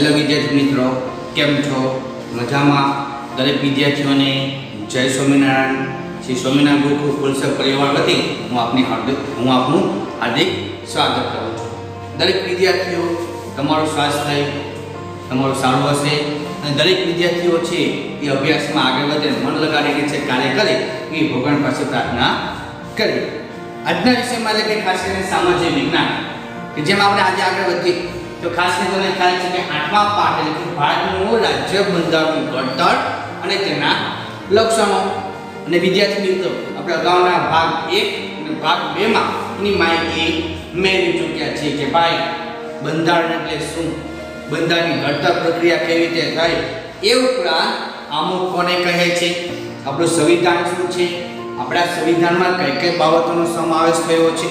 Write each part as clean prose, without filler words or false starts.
Hello વિદ્યાર્થી મિત્રો, કેમ છો? મજામાં? દરેક વિદ્યાર્થીઓને જય સ્વામિનારાયણ. શ્રી સ્વામિનારાયણ ગુરુકુળ ફૂલસર પરિવાર વતી હું આપનું હાર્દિક સ્વાગત કરું છું. દરેક વિદ્યાર્થીઓ તમારું સ્વાસ્થ્ય તમારું સારું હશે અને દરેક વિદ્યાર્થીઓ છે એ અભ્યાસમાં આગળ વધે, મન લગાડીને છે કાર્ય કરે એ ભગવાન પાસે પ્રાર્થના કરીએ. આજના વિષયમાં એટલે કે ખાસ કરીને સામાજિક વિજ્ઞાન કે જેમાં આપણે આજે આગળ વધીએ તો ખાસ કરીને તમને ખ્યાલ છે કે 8મા પાઠ એટલે કે ભારતનું રાજ્ય બંધારણનું ઘડતર અને તેના લક્ષણો. અને વિદ્યાર્થી મિત્રો, આપણે અગાઉના ભાગ 1 અને ભાગ 2 માં એની માહિતી મેળવી ચૂક્યા છીએ કે ભાઈ બંધારણ એટલે શું, બંધારણની ઘડતર પ્રક્રિયા કેવી રીતે થાય, એ ઉપરાંત આમુખ કોને કહે છે, આપણું સંવિધાન શું છે, આપણા સંવિધાનમાં કઈ કઈ બાબતોનો સમાવેશ થયો છે,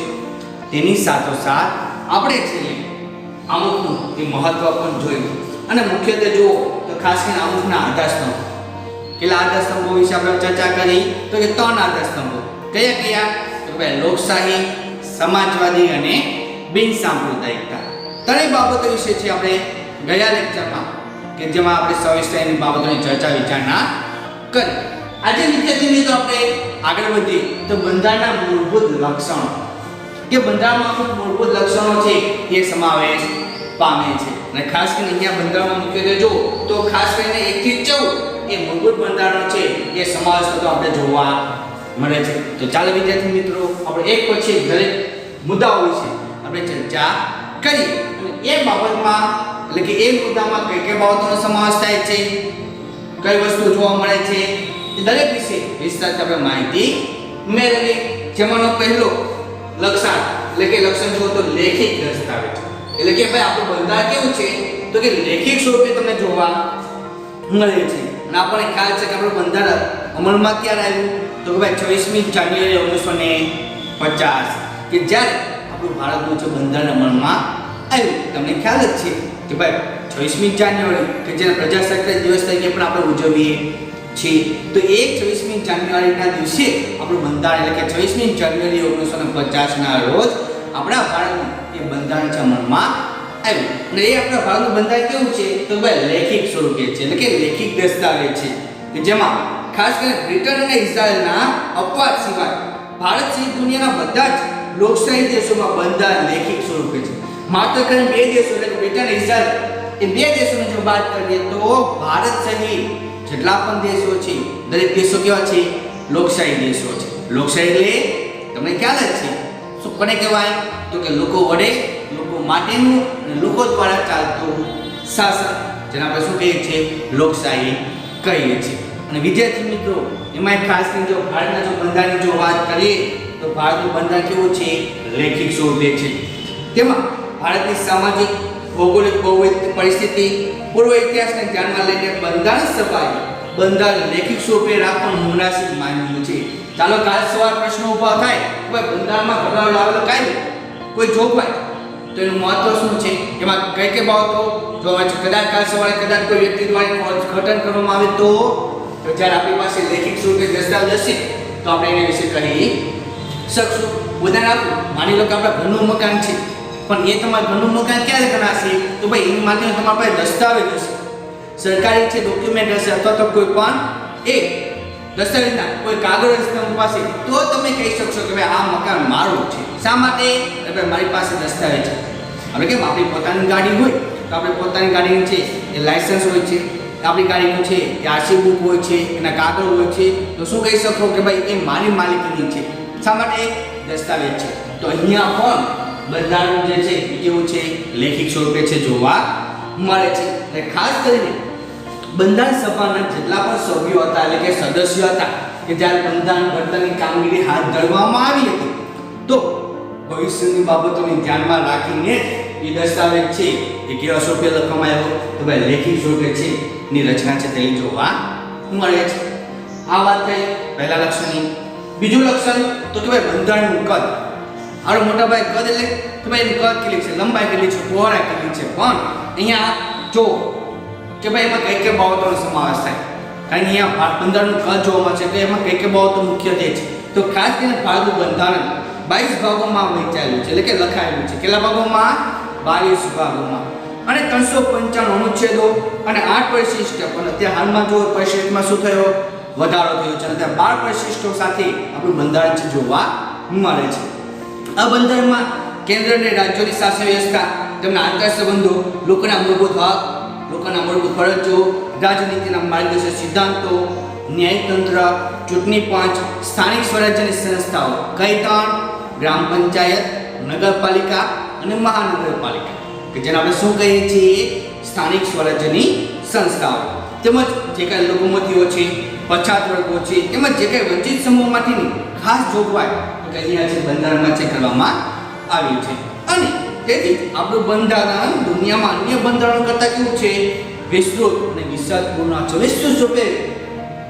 તેની સાથોસાથ આપણે છે અમુકનું એ મહત્વ પણ જોયું. અને મુખ્યત્વે જુઓ તો ખાસ કરીને અમુકના આધારસ્તંભો, કેટલા આધારસ્તંભો વિશે આપણે ચર્ચા કરી તો કે 3 આધારસ્તંભો. કયા કયા? તો ભાઈ લોકશાહી, સમાજવાદી અને બિનસાંપ્રદાયિકતા. ત્રણેય બાબતો વિશે છે આપણે ગયા લેક્ચરમાં કે જેમાં આપણે સવિસ્તરની બાબતોની ચર્ચા વિચારણા કરી. આજે વિદ્યાર્થી મિત્રો આપણે આગળ વધીએ તો બંધારણના મૂળભૂત લક્ષણો કે બંધારણમાં અમુક મૂળભૂત લક્ષણો છે એ સમાવેશ પામે છે. અને ખાસ કરીને અહીંયા બંધારણમાં મુખ્યત્વે જો તો ખાસ કરીને 1 થી 14 એ મૂળભૂત બંધારણો છે એ સમાવેશ થતો આપણે જોવા મળે છે. તો ચાલો વિદ્યાર્થી મિત્રો આપણે એક પછી દરેક મુદ્દાઓ વિશે આપણે ચર્ચા કરીએ અને એ બાબતમાં એટલે કે એ મુદ્દામાં કઈ કઈ બાબતોનો સમાવેશ થાય છે, કઈ વસ્તુ જોવા મળે છે, એ દરેક વિશે વિસ્તારથી આપણે માહિતી મેળવીએ. જેમાંનો પહેલો લક્ષણ એટલે કે લક્ષણ જુઓ તો લેખિત દસ્તાવેજ. એટલે કે ભાઈ આપણું બંધારણ કેવું છે તો કે લેખિત સ્વરૂપે તમને જોવા મળે છે. અને આપણને ખ્યાલ છે કે આપણું બંધારણ અમલમાં ક્યારે આવ્યું તો કે ભાઈ 26મી જાન્યુઆરી 1950 કે જ્યારે આપણું ભારતનું જે બંધારણ અમલમાં આવ્યું. તમને ખ્યાલ જ છે કે ભાઈ 26મી જાન્યુઆરી કે જેને પ્રજાસત્તાક દિવસ તરીકે પણ આપણે ઉજવીએ છીએ. તો એ 26મી જાન્યુઆરીના દિવસે આપણું બંધારણ એટલે કે 26મી જાન્યુઆરી 1950 ના રોજ આપણા ભારતનું એ બંધારણ અમલમાં આવ્યું. અને એ આપણા ભારતનું બંધારણ કેવું છે તો ભાઈ લેખિત સ્વરૂપે છે એટલે કે લેખિત દસ્તાવેજ છે કે જેમાં ખાસ કરીને બ્રિટન અને ઇઝરાયલના અપવાદ સિવાય ભારત સહિત દુનિયાના બધા જ લોકશાહી દેશોમાં બંધારણ લેખિત સ્વરૂપે છે. માત્ર કરીને 2 દેશો એટલે કે બ્રિટન અને ઇઝરાયલ એ 2 દેશોની જો વાત કરીએ તો ભારત સહિત જેટલા પણ દેશો છે દરેક દેશો કેવા છે? લોકશાહી દેશો છે. લોકશાહી એટલે તમને ખ્યાલ જ છે શું કોને કહેવાય તો કે લોકો વડે, લોકો માટેનું અને લોકો દ્વારા ચાલતું શાસન, જેને આપણે શું કહીએ છીએ? લોકશાહી કહીએ છીએ. અને વિદ્યાર્થી મિત્રો એમાં ખાસ કરીને જો ભારતના જો બંધારણની જો વાત કરીએ તો ભારતનું બંધારણ કેવું છે? લેખિત સ્વરૂપે છે. તેમાં ભારતની સામાજિક, ભૌગોલિક પરિસ્થિતિ, પૂર્વ ઇતિહાસને ધ્યાનમાં લઈને બંધારણ સભાએ બંધારણ લેખિત સ્વરૂપે રાખવાનું મુનાસિબ માન્યું છે. ચાલો કાલ સવાર પ્રશ્ન ઊભા થાય કે બંધારણમાં ઘટાડો આવેલો કાયદો કોઈ જોગવાઈ તો એનું મહત્વ શું છે, એમાં કઈ કઈ બાબતો જોવા છે. કદાચ કાલ સવારે કદાચ કોઈ વ્યક્તિ દ્વારા ઘટન કરવામાં આવે તો જ્યારે આપણી પાસે લેખિત સ્વરૂપે દસ્તાવેજ હશે તો આપણે એના વિશે કહી શકશું. ઉદાહરણ આપું, માની લો કે આપણા ઘરનું મકાન છે પણ એ તમારા ઘરનું મકાન ક્યારે બનાવશે તો ભાઈ એની માટે તમારા પાસે દસ્તાવેજ હશે, સરકારી છે ડોક્યુમેન્ટ હશે અથવા તો કોઈ પણ એ દસ્તાવેજના કોઈ કાગળ હશે તમારી પાસે તો તમે કહી શકશો કે ભાઈ આ મકાન મારું છે. શા માટે? એટલે મારી પાસે દસ્તાવેજ છે. હવે કેમ આપણી પોતાની ગાડી હોય તો આપણે પોતાની ગાડીનું છે એ લાયસન્સ હોય છે, આપણી ગાડીનું છે એ આરસી બુક હોય છે, એના કાગળ હોય છે, તો શું કહી શકો કે ભાઈ એ મારી માલિકીની છે. શા માટે? દસ્તાવેજ છે. તો અહીંયા પણ બંધારણ જે છે એ કેવું છે? લેખિત સ્વરૂપે છે જોવા મળે છે. અને ખાસ કરીને બંધારણ સભાના જેટલા પણ સભ્યો હતા એટલે કે સદસ્યો હતા કે જ્યારે બંધારણ ઘડતરની કામગીરી હાથ ધરવામાં આવી હતી તો ભવિષ્યની બાબતોને ધ્યાનમાં રાખીને એ દસ્તાવેજ છે એ કેવા સ્વરૂપે લખવામાં આવ્યો તો ભાઈ લેખિત સ્વરૂપે છે ની રચના છે તે જોવા મળે છે. આ વાત થઈ પહેલા લક્ષણની. બીજું લક્ષણ તો કે ભાઈ બંધારણનું કદ. હવે મોટા ભાઈ કદ એટલે કે ભાઈ એનું કદ કેટલી છે, લંબાઈ કેટલી છે, પહોળાઈ કેટલી છે. પણ અહીંયા જો કે ભાઈ એમાં કઈ કઈ બાબતોનો સમાવેશ થાય કારણ કે અહીંયા બંધારણનું કદ જોવા મળશે તો એમાં કઈ કઈ બાબતો મુખ્યત્વે છે તો ખાસ કરીને ભારતનું બંધારણ 22 ભાગોમાં વહેંચાયેલું છે એટલે કે લખાયેલું છે. કેટલા ભાગોમાં? 22 ભાગોમાં. અને 395 અનુચ્છેદો અને 8 પરિશિષ્ટ. પણ અત્યારે હાલમાં જો પરિશિષ્ટમાં શું થયો, વધારો થયો છે અને ત્યાં 12 પરિશિષ્ટો સાથે આપણું બંધારણ છે જોવા મળે છે. આ બંધારણમાં કેન્દ્ર અને રાજ્યોની શાસન વ્યવસ્થા, તેમના આંતર સંબંધો, લોકોના મૂળભૂત હક, લોકોના મૂળભૂત ફરજો, રાજનીતિના માર્ગદર્શક સિદ્ધાંતો, ન્યાયતંત્ર, ચૂંટણી પંચ, સ્થાનિક સ્વરાજ્યની સંસ્થાઓ કઈ ત્રણ? ગ્રામ પંચાયત, નગરપાલિકા અને મહાનગરપાલિકા, કે જેને આપણે શું કહીએ છીએ? સ્થાનિક સ્વરાજ્યની સંસ્થાઓ. તેમજ જે કાંઈ લઘુમતીઓ છે, પછાત વર્ગો છે, તેમજ જે કાંઈ વંચિત સમૂહમાંથીની ખાસ જોગવાઈ કે અહીંયા છે બંધારણમાં છે કરવામાં આવી છે. અને તેથી આપણું બંધારણ દુનિયામાં અન્ય બંધારણો કરતાં કેવું છે? વિસ્તૃત અને વિસ્તારપૂર્ણ છે. વિસ્તૃત રૂપે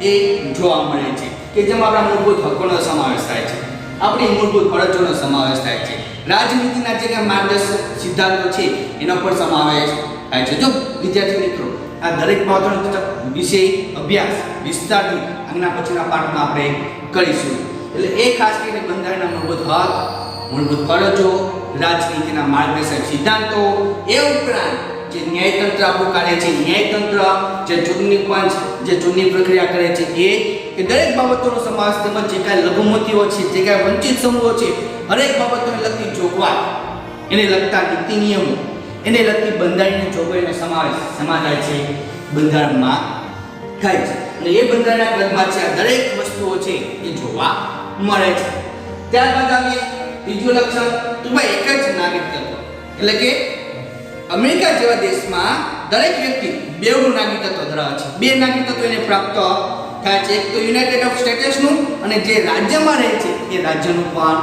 એ જોવા મળે છે કે જેમાં આપણા મૂળભૂત હકોનો સમાવેશ થાય છે, આપણી મૂળભૂત ફરજોનો સમાવેશ થાય છે, રાજનીતિના જે કાંઈ માર્ગદર્શક સિદ્ધાંતો છે એનો પણ સમાવેશ થાય છે. જો વિદ્યાર્થી મિત્રો આ દરેક બાબતોનો વિષય અભ્યાસ વિસ્તારથી આગળના પછીના પાઠમાં આપણે કરીશું. એટલે એ ખાસ કરીને બંધારણના મૂળભૂત હક, મૂળભૂત ફરજો, રાજનીતિના માર્ગદર્શક સિદ્ધાંતો, એ ઉપરાંત જે ન્યાયતંત્ર આપણું કાર્ય છે, ન્યાયતંત્ર, જે ચૂંટણી પંચ જે ચૂંટણી પ્રક્રિયા કરે છે એ દરેક બાબતોનો સમાવેશ, તેમજ જે કાંઈ લઘુમતીઓ છે, જે કાંઈ વંચિત સમૂહો છે, હરેક બાબતોને લગતી જોગવાઈ, એને લગતા નીતિ નિયમો, એને લગતી બંધારણીય જોગવાઈનો સમાવેશ થાય છે બંધારણમાં થાય છે. અને એ બંધારણના ગ્રંથમાં છે આ દરેક વસ્તુઓ છે એ જોવા મળે છે. ત્યારબાદ આવીએ બીજું લક્ષણ, તો ભાઈ એક જ નાગરિક તત્વ, એટલે કે અમેરિકા જેવા દેશમાં દરેક વ્યક્તિ બેવનું નાગરિકત્વ ધરાવે છે. બે નાગરિકત્વ એને પ્રાપ્ત થાય છે, એક તો યુનાઇટેડ ઓફ સ્ટેટ્સનું અને જે રાજ્યમાં રહે છે એ રાજ્યનું પણ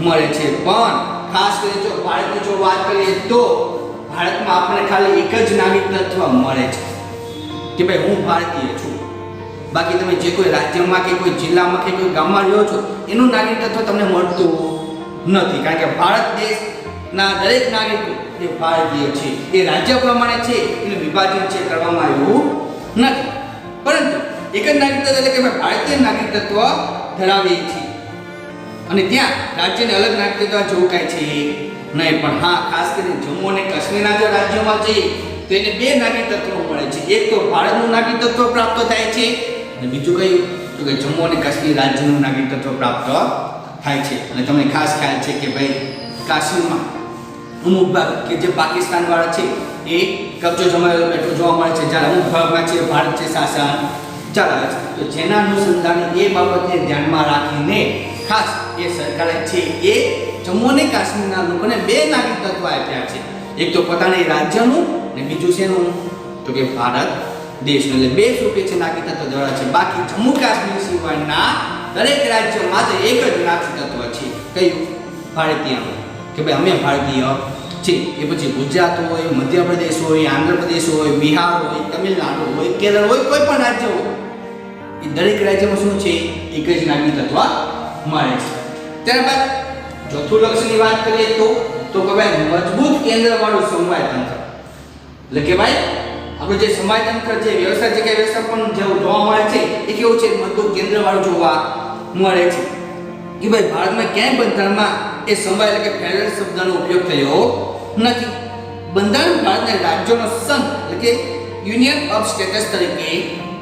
મળે છે. પણ ખાસ કરીને જો ભારતની જો વાત કરીએ તો ભારતમાં આપણને ખાલી એક જ નાગરિકત્વ મળે છે કે ભાઈ હું ભારતીય છું. બાકી તમે જે કોઈ રાજ્યમાં કે કોઈ જિલ્લામાં કે કોઈ ગામમાં રહ્યો છો એનું નાગરિકત્વ તમને મળતું નથી, કારણ કે ભારત દેશના દરેક નાગરિકો એ ભારતીય છે. એ રાજ્ય પ્રમાણે છે એનું વિભાજન છે કરવામાં આવ્યું નથી, પરંતુ એક જ નાગરિકત્વ એટલે કે ભારતીય નાગરિકત્વ ધરાવીએ છીએ અને ત્યાં રાજ્યને અલગ નાગરિકત્વ જોવું કાંઈ છે નહીં. પણ હા, ખાસ કરીને જમ્મુ અને કાશ્મીરના જો રાજ્યોમાં જઈએ તો એને બે નાગરિકત્વો મળે છે. એક તો ભારતનું નાગરિકત્વ પ્રાપ્ત થાય છે અને બીજું કયું તો કે જમ્મુ અને કાશ્મીર રાજ્યનું નાગરિકત્વ પ્રાપ્ત થાય છે. અને તમને ખાસ ખ્યાલ છે કે ભાઈ કાશ્મીરમાં અમુક ભાગ કે જે પાકિસ્તાન વાળા છે એ કબજો જમાવેલો બેઠો જોવા મળે છે, જ્યારે અમુક ભાગમાં છે ભારત છે શાસન ચલાવે છે. તો જેના અનુસંધાને એ બાબતને ધ્યાનમાં રાખીને ખાસ એ સરકારે છે એ જમ્મુ અને કાશ્મીરના લોકોને બે નાગરિકત્વ આપ્યા છે. એક તો પોતાના રાજ્યનું અને બીજું શેનું તો કે ભારત દેશનું. એટલે બે રૂપે છે નાગરિકત્વ ધરાવે છે. બાકી જમ્મુ કાશ્મીર સિવાયના દરેક રાજ્ય માત્ર એક જ નાગરિકત્વ છે. કયું? ભારતીય, કે ભાઈ અમે ભારતીય છે. એ પછી ગુજરાત હોય, મધ્યપ્રદેશ હોય, આંધ્રપ્રદેશ હોય, બિહાર હોય, તમિલનાડુ હોય, કેરળ હોય, કોઈ પણ રાજ્ય હોય, એ દરેક રાજ્યમાં શું છે? એક જ નાગરિકત્વ મળે છે. ત્યારબાદ ચોથું લક્ષણની વાત કરીએ તો કે ભાઈ મજબૂત કેન્દ્રવાળું સમવાય તંત્ર, એટલે કે ભાઈ આપણું જે સમવાય તંત્ર જે વ્યવસ્થા જે કઈ વ્યવસ્થા પણ જેવું જોવા મળે છે એ કેવું છે? મજબૂત કેન્દ્રવાળું જોવા મળે છે. કે ભાઈ ભારતમાં ક્યાંય બંધારણમાં એ સમવાય એટલે કે ફેડરલ શબ્દનો ઉપયોગ થયો નથી. બંધારણ ભારતના રાજ્યોનો સંઘ એટલે કે યુનિયન ઓફ સ્ટેટ્સ તરીકે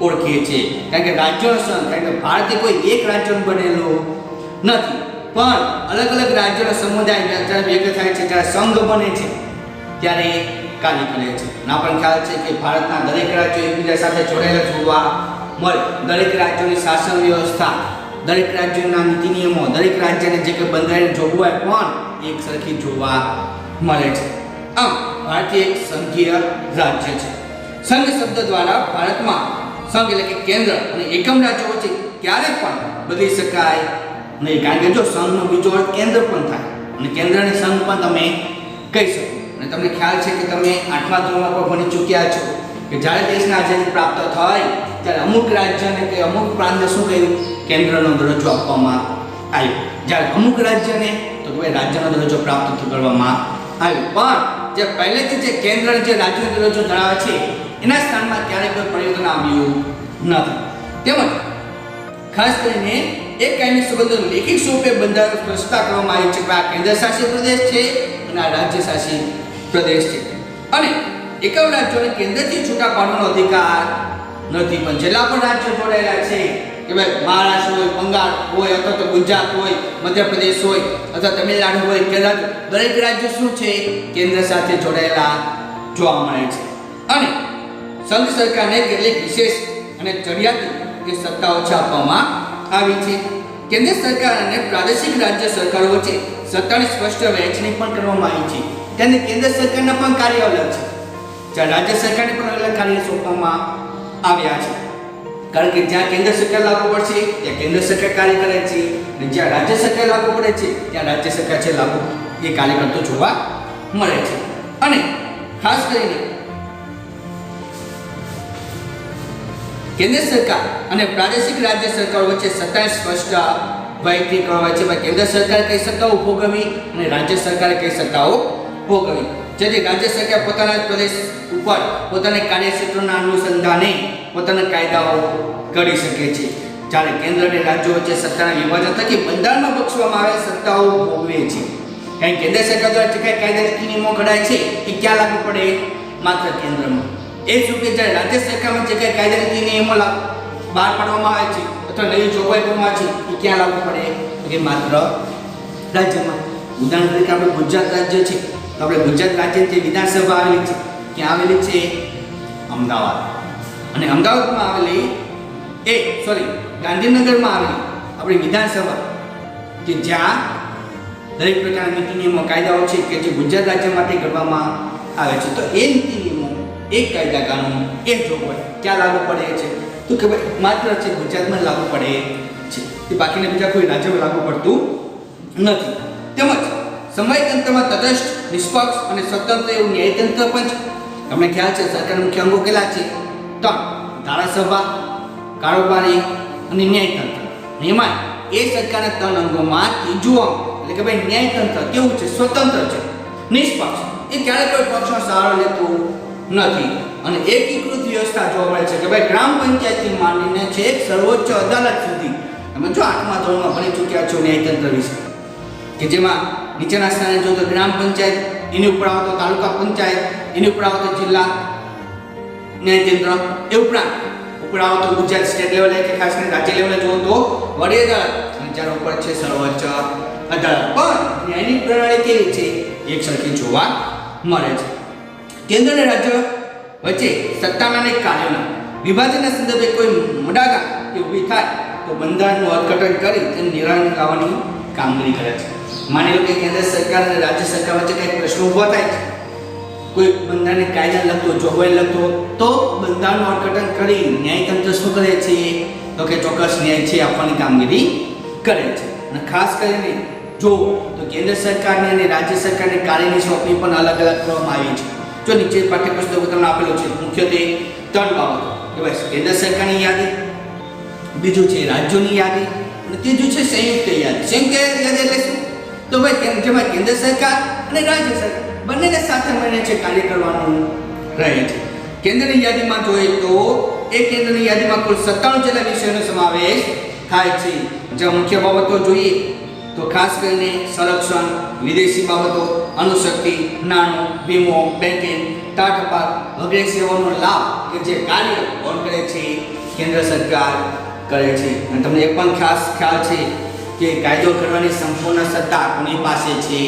ઓળખે છે, કારણ કે રાજ્યોનો સંઘ, કારણ કે ભારત કોઈ એક રાજ્યનું બનેલું નથી, પણ અલગ અલગ રાજ્યોનો સમુદાય જ્યારે ભેગા થાય છે, જ્યારે સંઘ બને છે ત્યારે કાર્ય કરે છે. ના પણ ખ્યાલ છે કે ભારતના દરેક રાજ્યો એકબીજા સાથે જોડાયેલા જોવા મળે. દરેક રાજ્યોની શાસન વ્યવસ્થા, દરેક રાજ્યના નીતિ નિયમો, દરેક રાજ્યને જે કે બંધારણીય જોગવાઈ પણ એક સરખી જોવા મળે છે. આમ ભારતીય એક સંઘીય રાજ્ય છે. સંઘ શબ્દ દ્વારા ભારતમાં સંઘ એટલે કે કેન્દ્ર અને એકમ રાજ્યો વચ્ચે ક્યારે પણ બદલી શકાય નહીં, કારણ કે જો સંઘનો બીજો અર્થ કેન્દ્ર પણ થાય અને કેન્દ્રને સંઘ પણ તમે કહી શકો. અને તમને ખ્યાલ છે કે તમે 8મા ધોરણમાં પણ ભણી ચૂક્યા છો કે જ્યારે દેશને આઝાદી પ્રાપ્ત થઈ ત્યારે અમુક રાજ્યને કે અમુક પ્રાંતને શું કહ્યું? કેન્દ્રનો દરજ્જો આપવામાં આવ્યો. જ્યારે અમુક રાજ્યને તો કે રાજ્યનો દરજ્જો પ્રાપ્ત કરવામાં આવ્યો. પણ જે પહેલેથી જે કેન્દ્ર જે રાજ્યનો દરજ્જો ધરાવે છે એના સ્થાનમાં ક્યારેય કોઈ પરિવર્તન આવ્યું નથી. તેમજ ખાસ કરીને એક કાયમી સંબંધો લેખિત સ્વરૂપે બંધારણ સ્પષ્ટતા કરવામાં આવી છે કે આ કેન્દ્ર શાસિત પ્રદેશ છે અને આ રાજ્ય શાસિત પ્રદેશ છે. અને એકમ રાજ્યોને કેન્દ્રથી છૂટા પાડવાનો અધિકાર નથી, પણ જેટલા પણ રાજ્યો જોડાયેલા છે કે ભાઈ મહારાષ્ટ્ર હોય, બંગાળ હોય, અથવા તો ગુજરાત હોય, મધ્યપ્રદેશ હોય, અથવા તમિલનાડુ હોય, કેરળ, દરેક રાજ્યો શું છે કેન્દ્ર સાથે જોડાયેલા જોવા મળે છે. અને સંઘ સરકારને કેટલીક વિશેષ અને ચડિયાતી સત્તાઓ આપવામાં આવી છે. કેન્દ્ર સરકાર અને પ્રાદેશિક રાજ્ય સરકારો વચ્ચે સત્તાની સ્પષ્ટ વહેંચણી પણ કરવામાં આવી છે. તેને કેન્દ્ર સરકારના પણ કાર્ય અલગ છે, જ્યાં રાજ્ય સરકારને પણ અલગ કાર્ય સોંપવામાં આવ્યા છે. કારણ કે જ્યાં કેન્દ્ર સરકાર લાગુ પડશે ત્યાં કેન્દ્ર સરકાર કાર્ય કરે છે, અને જ્યાં રાજ્ય સરકાર લાગુ પડે છે ત્યાં રાજ્ય સરકાર છે લાગુ એ કાર્ય કરતો જોવા મળે છે. અને ખાસ કરીને કેન્દ્ર સરકાર અને પ્રાદેશિક રાજ્ય સરકારો વચ્ચે સત્તા સ્પષ્ટ વહેંચણી કરવામાં આવે છે. કેન્દ્ર સરકારે કઈ સત્તાઓ ભોગવવી અને રાજ્ય સરકારે કઈ સત્તાઓ ભોગવવી, જેથી રાજ્ય સરકાર પોતાના પ્રદેશ ઉપર પોતાના કાર્યક્ષેત્રના અનુસંધાને પોતાના કાયદાઓ કરી શકે છે, જ્યારે કેન્દ્ર અને રાજ્યો વચ્ચે સત્તાના વિભાજન થકી બંધારણમાં બક્ષવામાં આવેલ સત્તાઓ ભોગવે છે. કારણ કેન્દ્ર સરકાર દ્વારા જે કાંઈ કાયદા નીતિ નિયમો ઘડાય છે એ ક્યાં લાગુ પડે? માત્ર કેન્દ્રમાં. એ જ રૂપે જ્યારે રાજ્ય સરકારમાં જે કાંઈ કાયદા નીતિ નિયમો બહાર પાડવામાં આવે છે અથવા નવી જોગવાઈ કરવામાં છે એ ક્યાં લાગુ પડે? તો કે માત્ર રાજ્યમાં. ઉદાહરણ તરીકે આપણે ગુજરાત રાજ્ય છે, તો આપણે ગુજરાત રાજ્યની જે વિધાનસભા આવેલી છે ક્યાં આવેલી છે? અમદાવાદ. અને અમદાવાદમાં આવેલી ગાંધીનગરમાં આવેલી આપણી વિધાનસભા કે જ્યાં દરેક પ્રકારના નીતિ નિયમો કાયદાઓ છે કે જે ગુજરાત રાજ્ય માટે ઘડવામાં આવે છે. તો એ નીતિ નિયમો, એ કાયદા કાનૂન, એ જોગવાઈ ક્યાં લાગુ પડે છે? તો કે ભાઈ માત્ર છે ગુજરાતમાં લાગુ પડે છે, તે બાકીના બીજા કોઈ રાજ્યમાં લાગુ પડતું નથી. તેમજ સમયતંત્રમાં તટસ્થ, નિષ્પક્ષ અને સ્વતંત્ર એવું ન્યાયતંત્ર પણ છે. તમને ખ્યાલ છે સરકારના મુખ્ય અંગો કેટલા છે? 3: ધારાસભા, કારોબારી અને ન્યાયતંત્ર. એમાં એ સરકારના 3 અંગોમાં ત્રીજું અંગ એટલે કે ભાઈ ન્યાયતંત્ર કેવું છે? સ્વતંત્ર છે, નિષ્પક્ષ, એ ક્યારે કોઈ પક્ષનો સહારો લેતું નથી, અને એકીકૃત વ્યવસ્થા જોવા મળે છે કે ભાઈ ગ્રામ પંચાયતથી માંડીને છેક સર્વોચ્ચ અદાલત સુધી તમે જો 8મા ધોરણમાં ભણી ચૂક્યા છો ન્યાયતંત્ર વિશે, કે જેમાં નીચેના સ્થાને જો તો ગ્રામ પંચાયત, એની ઉપર આવતો તાલુકા પંચાયત, એની ઉપર આવતો જિલ્લા ન્યાયતંત્ર, એ ઉપરાંત ઉપર આવતો ગુજરાત સ્ટેટ લેવલે કે ખાસ કરીને રાજ્ય લેવલે જો તો વડી અદાલત, અને ચાર ઉપર છે સર્વોચ્ચ અદાલત. પણ ન્યાયની પ્રણાલી કેવી છે? એક સરખી જોવા મળે છે. કેન્દ્ર અને રાજ્ય વચ્ચે સત્તાના અને કાર્યોના વિભાજનના સંદર્ભે કોઈ મડાગા કે ઊભી થાય તો બંધારણનું અર્થઘટન કરી તેને નિરાકરણ લાવવાની કામગીરી કરે છે. માની લો કે કેન્દ્ર સરકાર અને રાજ્ય સરકાર વચ્ચે કંઈક પ્રશ્ન ઊભો થાય છે, કોઈ બંધારણને કાયદા લગતો, જોગવાઈ લગતો, તો બંધારણનું અર્થઘટન કરી ન્યાયતંત્ર શું કરે છે? તો કે ચોક્કસ ન્યાય છે આપવાની કામગીરી કરે છે. અને ખાસ કરીને જો તો કેન્દ્ર સરકારની અને રાજ્ય સરકારની કાર્યની સોંપણી પણ અલગ અલગ કરવામાં આવી છે. જો નીચે પાઠ્યપુસ્તકો તમને આપેલું છે, મુખ્યત્વે 3 બાબતો કે ભાઈ કેન્દ્ર સરકારની યાદી, બીજું છે રાજ્યોની યાદી, અને ત્રીજું છે સંયુક્ત યાદી. સંયુક્ત યાદી એટલે શું? તો ભાઈ જેમાં કેન્દ્ર સરકાર અને રાજ્ય સરકાર બંનેને સાથે મળીને છે કાર્ય કરવાનું રહે છે. કેન્દ્રની યાદીમાં જોઈએ તો એ કેન્દ્રની યાદીમાં કુલ 97 જેટલા વિષયોનો સમાવેશ થાય છે. જ્યાં મુખ્ય બાબતો જોઈએ તો ખાસ કરીને સંરક્ષણ, વિદેશી બાબતો, અણુશક્તિ, નાણું, વીમો, બેન્કિંગ, ટાટપાટ વગેરે સેવાઓનો લાભ કે જે કાર્ય કોણ કરે છે? કેન્દ્ર સરકાર કરે છે. અને તમને એ પણ ખાસ ખ્યાલ છે કે કાયદો કરવાની સંપૂર્ણ સત્તા કોની પાસે છે?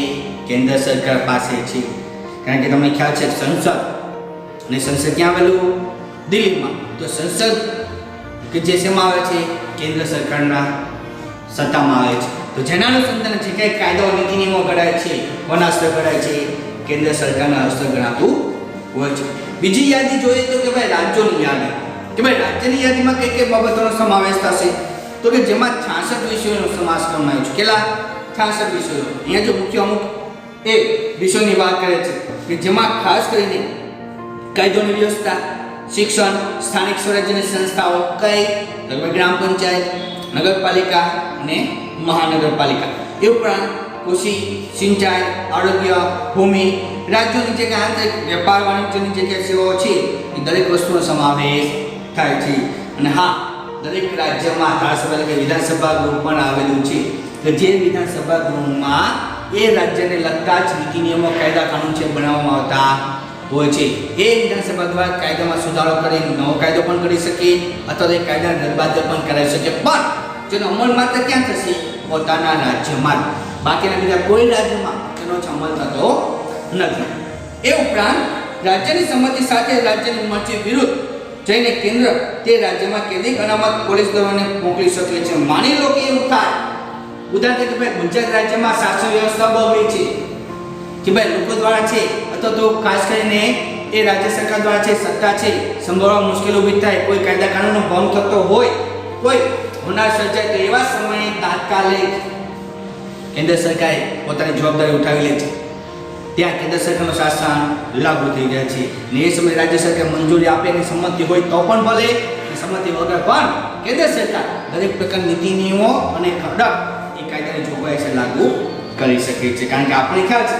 કેન્દ્ર સરકાર પાસે છે. કારણ કે તમને ખ્યાલ છે સંસદ, અને સંસદ ક્યાં આવેલું? દિલ્હીમાં. તો સંસદ કે જે શેમાં આવે છે? કેન્દ્ર સરકારના સત્તામાં આવે છે. તો જેના અનુસંધાને જે કંઈ કાયદાઓ, નીતિ નિયમો ઘડાય છે, વનાસ્ત્ર ઘડાય છે, કેન્દ્ર સરકારના હસ્તક ગણાતું હોય છે. બીજી યાદી જોઈએ તો કે ભાઈ રાજ્યોની યાદી, કે ભાઈ રાજ્યની યાદીમાં કઈ કઈ બાબતોનો સમાવેશ થશે? તો કે જેમાં 66 વિષયોનો સમાવેશ કરવામાં આવ્યો છે. કેટલા? 66 વિષયો. અહીંયા જો મુખ્ય અમુક એ વિષયોની વાત કરે છે કે જેમાં ખાસ કરીને કાયદોની વ્યવસ્થા, શિક્ષણ, સ્થાનિક સ્વરાજ્યની સંસ્થાઓ કઈ? તો ગ્રામ પંચાયત, નગરપાલિકા અને મહાનગરપાલિકા. એ ઉપરાંત કૃષિ, સિંચાઈ, આરોગ્ય, ભૂમિ, રાજ્યોની જે આંતરિક વેપાર વાણિજ્યની જે કંઈ સેવાઓ છે એ દરેક વસ્તુનો સમાવેશ થાય છે. અને હા, દરેક રાજ્યમાં ધારાસભા એટલે કે વિધાનસભા ગૃહ પણ આવેલું છે, કે જે વિધાનસભા ગૃહમાં એ રાજ્યને લગતા જ નીતિ નિયમો, કાયદા કાનૂન છે બનાવવામાં આવતા હોય છે એ વિધાનસભા દ્વારા કાયદામાં સુધારો કરી નવો કાયદો પણ કરી શકે અથવા તો એ કાયદાને રદબાતલ પણ કરાવી શકે, પણ જેનો અમલ માત્ર ક્યાં થશે? પોતાના રાજ્યમાં, બાકીના બીજા કોઈ રાજ્યમાં તેનો અમલ થતો નથી. એ ઉપરાંત રાજ્યની સંમતિ સાથે રાજ્યની મરજી વિરુદ્ધ જઈને કેન્દ્ર તે રાજ્યમાં કેન્દ્રીય અનામત પોલીસ દળોને મોકલી શકે છે. માની લો કે એવું થાય, ઉદાહરણ તરીકે ભાઈ ગુજરાત રાજ્યમાં શાસન વ્યવસ્થા બગડી છે કે ભાઈ લોકો દ્વારા છે અથવા તો ખાસ કરીને એ રાજ્ય સરકાર દ્વારા છે સત્તા છે સંભાળવા મુશ્કેલી ઊભી થાય, કોઈ કાયદા કાનૂનનો ભંગ થતો હોય, કોઈ ગુના સર્જાય, તો એવા સમયે તાત્કાલિક કેન્દ્ર સરકારે પોતાની જવાબદારી ઉઠાવી લે છે. ત્યાં કેન્દ્ર સરકારનું શાસન લાગુ થઈ જાય છે અને એ સમયે રાજ્ય સરકાર મંજૂરી આપે અને સંમતિ હોય તો પણ ભલે, સંમતિ વગર પણ કેન્દ્ર સરકાર દરેક પ્રકારની નીતિ નિયમો અને કડક એ કાયદાની જોગવાઈ છે લાગુ કરી શકે છે. કારણ કે આપણે ખ્યાલ છે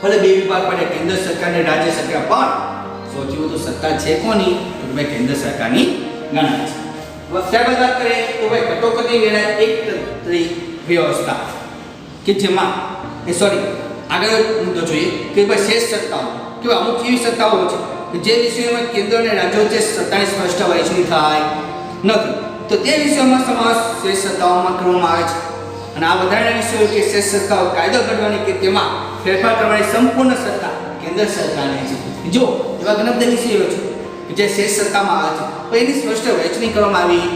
ભલે બે વિભાગ પડે, કેન્દ્ર સરકાર અને રાજ્ય સરકાર, પણ સૌથી વધુ સત્તા છે કોની? તો ભાઈ કેન્દ્ર સરકારની ગણાય છે. ત્યારબાદ વાત કરીએ તો ભાઈ કટોકટી વેળાએ એકતંત્રી વ્યવસ્થા કે જેમાં આગળ મુદ્દો જોઈએ કે ભાઈ શેષ સત્તાઓ કે અમુક એવી સત્તાઓ છે કે જે વિષયોમાં કેન્દ્ર અને રાજ્યો વચ્ચે સત્તાની સ્પષ્ટ વહેંચણી થાય નથી, તો તે વિષયોમાં સમાવેશ શેષ સત્તાઓમાં કરવામાં આવે છે. અને આ વધારાના વિષયો કે શેષ સત્તાઓ કાયદો ઘડવાની કે તેમાં ફેરફાર કરવાની સંપૂર્ણ સત્તા કેન્દ્ર સરકારને છે. જો એવા ઘણા બધા વિષયો છે કે જે શેષ સત્તામાં આવે છે તો એની સ્પષ્ટ વહેંચણી કરવામાં આવી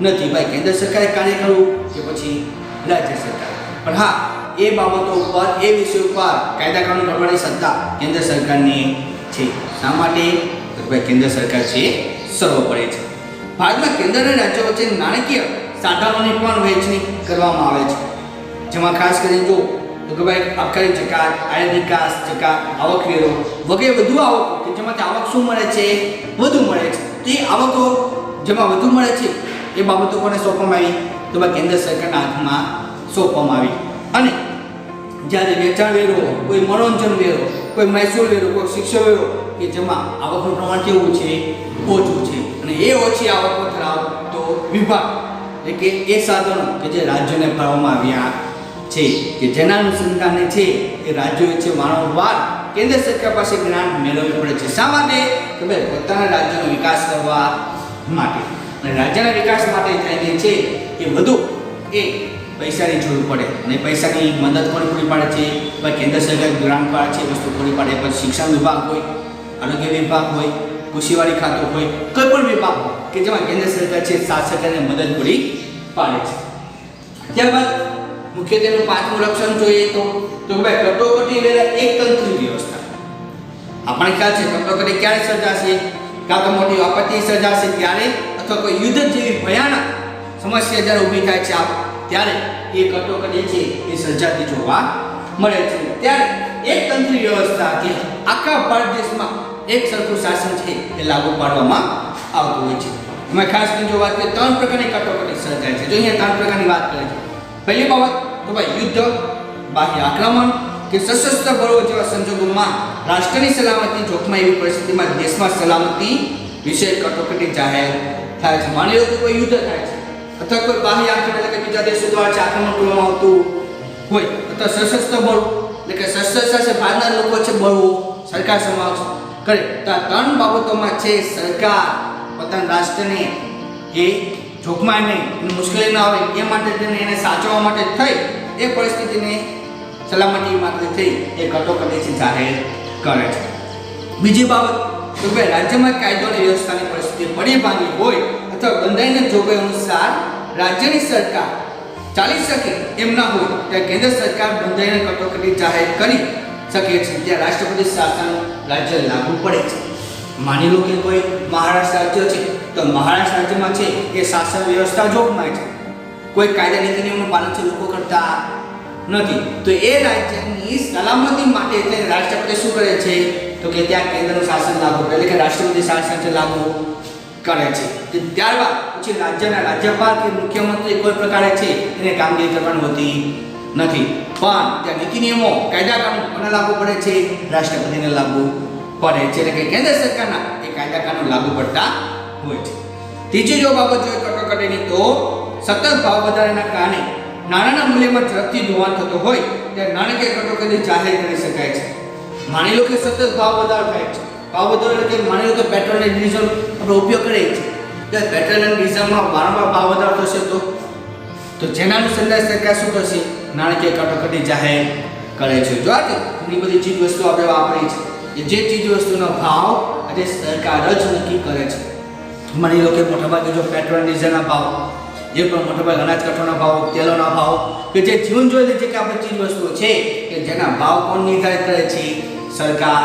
નથી. ભાઈ કેન્દ્ર સરકારે કાર્ય કરવું કે પછી રાજ્ય સરકાર, પણ હા એ બાબતો ઉપર એ વિષય ઉપર કાયદા કાનૂન ઘડવાની સત્તા કેન્દ્ર સરકારની છે. શા માટે? તો ભાઈ કેન્દ્ર સરકાર છે સર્વોપરી છે. ભારતમાં કેન્દ્ર અને રાજ્યો વચ્ચે નાણાકીય સાધનોની પણ વહેંચણી કરવામાં આવે છે, જેમાં ખાસ કરીને જો તો કે ભાઈ અબકારી જકાત, આય વિકાસ જકાત, આવકવેરો વગેરે વધુ આવક કે જેમાંથી આવક શું મળે છે? વધુ મળે છે. તે આવકો જેમાં વધુ મળે છે એ બાબતો કોને સોંપવામાં આવી? તો ભાઈ કેન્દ્ર સરકારના હાથમાં સોંપવામાં આવી. અને જ્યારે વેચાણ વેરો, કોઈ મનોરંજન વેરો, કોઈ મહેસૂલ વેરો, કોઈ શિક્ષણ વેરો કે જેમાં આવકનું પ્રમાણ કેવું છે? ઓછું છે. અને એ ઓછી આવકો ધરાવતો વિભાગ એટલે કે એ સાધનો કે જે રાજ્યોને ફાળવવામાં આવ્યા છે કે જેના અનુસંધાને છે એ રાજ્યોએ છે વારંવાર કેન્દ્ર સરકાર પાસે ગ્રાન્ટ મેળવવી પડે છે. શા માટે? કે ભાઈ પોતાના રાજ્યનો વિકાસ કરવા માટે. અને રાજ્યના વિકાસ માટે થઈને છે એ વધુ એ પૈસાની જરૂર પડે અને પૈસાની મદદ પણ પૂરી પાડે છે. ભાઈ કેન્દ્ર સરકાર ગ્રાન્ટ પાડે છે, વસ્તુ પૂરી પાડે. પછી શિક્ષણ વિભાગ હોય, આરોગ્ય વિભાગ હોય, કૃષિવાડી ખાતું હોય, કોઈ પણ વિભાગ હોય કે જેમાં કેન્દ્ર સરકાર છે સાથ સરકારને મદદ પૂરી પાડે છે. ત્યારબાદ મુખ્યત્વેનું પાંચમું લક્ષણ જોઈએ તો ભાઈ કટોકટી વેળા એકતંત્રી વ્યવસ્થા. આપણને ખ્યાલ છે કટોકટી ક્યારે સર્જાશે? કાં તો મોટી આપત્તિ સર્જાશે ત્યારે, અથવા કોઈ યુદ્ધ જેવી ભયાનક સમસ્યા જ્યારે ઊભી થાય છે ત્યારે એ કટોકટી છે એ સર્જાતી જોવા મળે છે. ત્યારે એકતંત્રી વ્યવસ્થા કે આખા ભારત દેશમાં એક સરખું શાસન છે એ લાગુ પાડવામાં આવતું હોય છે. એમાં ખાસ કરીને જો વાત કરીએ ત્રણ પ્રકારની કટોકટી સર્જાય છે. જો અહીંયા ત્રણ પ્રકારની વાત કરે છે. પહેલી બાબત તો ભાઈ યુદ્ધ, બાહ્ય આક્રમણ કે સશસ્ત્ર બળો જેવા સંજોગોમાં રાષ્ટ્રની સલામતી જોખમાય એવી પરિસ્થિતિમાં દેશમાં સલામતી વિશે કટોકટી જાહેર થાય છે. માની લો કે કોઈ યુદ્ધ થાય છે અથવા કોઈ બાહ્ય આક્રમણ એટલે કે બીજા દેશો દ્વારા આક્રમણ કરવામાં આવતું હોય, અથવા સશસ્ત્ર બળો એટલે કે સશસ્ત્ર સાથે ભારતના લોકો છે બળો સરકાર સમક્ષ કરે, તો આ ત્રણ બાબતોમાં છે સરકાર પોતાના રાષ્ટ્રને એ જોખમાય નહીં, મુશ્કેલી ન આવે એ માટે એને સાચવવા માટે થઈ એ પરિસ્થિતિને સલામતી માટે થઈ એ કટોકટી જાહેર કરે છે. બીજી બાબત તો કે રાજ્યમાં કાયદો અને વ્યવસ્થાની પરિસ્થિતિ પડી ભાંગી હોય અથવા બંધારણની જોગવાઈ અનુસાર રાજ્યની સરકાર ચાલી શકે એમ ન હોય ત્યારે કેન્દ્ર સરકાર બંધારણીય કટોકટી જાહેર કરી શકે છે, ત્યાં રાષ્ટ્રપતિ શાસન રાજ્ય લાગુ પડે છે. માની લો કે કોઈ મહારાષ્ટ્ર રાજ્ય છે તો મહારાષ્ટ્ર રાજ્યમાં છે એ શાસન વ્યવસ્થા જોખમાય છે, કોઈ કાયદા નીતિ નિયમનું પાલન છે લોકો કરતા નથી, તો એ રાજ્યની સલામતી માટે એટલે રાષ્ટ્રપતિ શું કરે છે તો કે ત્યાં કેન્દ્રનું શાસન લાગુ કરે, એટલે કે રાષ્ટ્રપતિ શાસન લાગુ કરે છે. ત્યારબાદ પછી રાજ્યના રાજ્યપાલ કે મુખ્યમંત્રી કોઈ પ્રકારે છે એને કામગીરી કરવાની હોતી નથી, પણ ત્યાં નીતિ નિયમો કાયદા કાનૂન કોને લાગુ પડે છે? રાષ્ટ્રપતિને લાગુ પડે છે, એટલે કે કેન્દ્ર સરકારના એ કાયદા કાનૂન લાગુ પડતા હોય છે. ત્રીજી જો બાબત જોઈએ કટોકટીની તો સતત ભાવ વધારાના કારણે નાણાંના મૂલ્યમાં ઝડપથી ધોવાણ થતો હોય ત્યારે નાણાકીય કટોકટી જાહેર કરી શકાય છે. માની લો કે સતત ભાવ વધારો થાય છે, ભાવ વધારો એટલે કે માની લો કે પેટ્રોલ અને ડીઝલ આપણે ઉપયોગ કરીએ છીએ, તો પેટ્રોલ અને ડીઝલમાં વારંવાર ભાવ વધારો થશે તો જેના અનુસંધાને સરકાર શું કરશે? નાણાકીય કટોકટી જાહેર કરે છે. જો આજે ઘણી બધી ચીજ વસ્તુઓ આપણે વાપરી છે, કે જે ચીજ વસ્તુનો ભાવ આજે સરકાર જ નક્કી કરે છે. માની લો કે મોટાભાગે જો પેટ્રોલ ડીઝલના ભાવ, જે પણ મોટાભાગે અનાજ કઠોળના ભાવ, તેલોના ભાવ, કે જે જીવન જોયેલી જે કે આપણે ચીજ વસ્તુઓ છે કે જેના ભાવ કોણ નિર્ધારિત કરે છે? સરકાર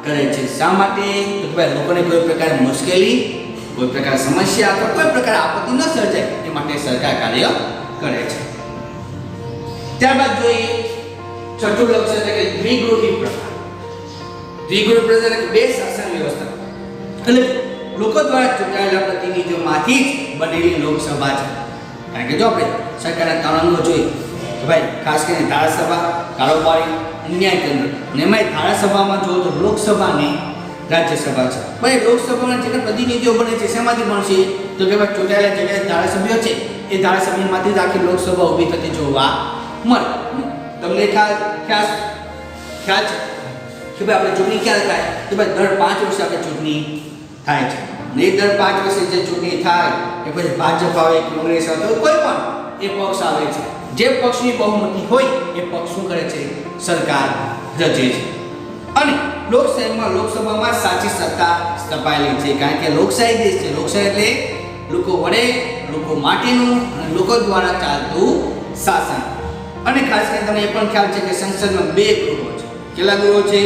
કરે છે. શા માટે? તો ભાઈ લોકોને કોઈ પ્રકારની મુશ્કેલી, કોઈ પ્રકાર સમસ્યા અથવા કોઈ પ્રકાર આપત્તિ ન સર્જાય એ માટે સરકાર કાર્ય કરે છે. ત્યારબાદ જોઈએ છઠ્ઠું લક્ષ્ય એટલે કે દ્વિગૃહી પ્રથા. દ્વિગૃહી પ્રથા એટલે બે શાસન વ્યવસ્થા, એટલે લોકો દ્વારા ચૂંટાયેલા પ્રતિનિધિઓમાંથી જ બનેલી લોકસભા છે. કારણ કે જો આપણે સરકારના તરંગો જોઈએ તો ભાઈ ખાસ કરીને ધારાસભા, કારોબારી, ન્યાય કેન્દ્ર, અને એમાં ધારાસભામાં જો તો લોકસભા અને રાજ્યસભા છે. ભાઈ લોકસભાના જે પ્રતિનિધિઓ બને છે શેમાંથી બનશે? તો કે ભાઈ ચૂંટાયેલા જે ધારાસભ્યો છે એ ધારાસભામાંથી જ આખી લોકસભા ઊભી થતી જોવા મળે. તમને ખ્યાલ છે કે ભાઈ આપણે ચૂંટણી ક્યારે થાય? તો ભાઈ દર 5 વર્ષે આપણે ચૂંટણી થાય છે. ને દર 5 વર્ષે જે ચૂંટણી થાય એ પછી ભાજપ આવે, કોંગ્રેસ આવે, કોઈ પણ એ પક્ષ આવે છે, જે પક્ષની બહુમતી હોય એ પક્ષ શું કરે છે? સરકાર રચે છે. અને લોકસભામાં સાચી સત્તા સ્થપાયેલી છે. કારણ કે લોકશાહી દેશ છે. લોકશાહી એટલે લોકો વડે, લોકો માટેનું અને લોકો દ્વારા ચાલતું શાસન. અને ખાસ કરીને તમને એ પણ ખ્યાલ છે કે સંસદમાં 2 ગૃહો છે. કેટલા ગૃહો છે?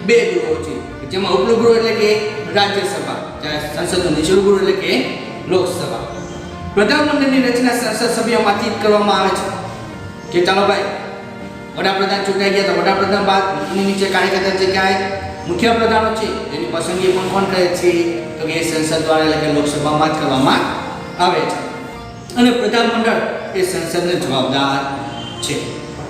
2 ગૃહો છે. જેમાં ઉપલું ગૃહ એટલે કે રાજ્યસભા, જ્યારે સંસદનું નીચલું ગૃહ એટલે કે લોકસભા. પ્રધાનમંત્રીની રચના સંસદ સભ્યોમાંથી કરવામાં આવે છે. કે ચાલો ભાઈ વડાપ્રધાન ચૂંટાઈ ગયા તો વડાપ્રધાન બાદ એની નીચે કાર્યકર્તા જે કાંઈ મુખ્ય પ્રધાનો છે એની પસંદગી પણ કોણ કરે છે? તો કે સંસદ દ્વારા એટલે કે લોકસભામાં જ કરવામાં આવે છે. અને પ્રધાનમંડળ એ સંસદને જવાબદાર છે.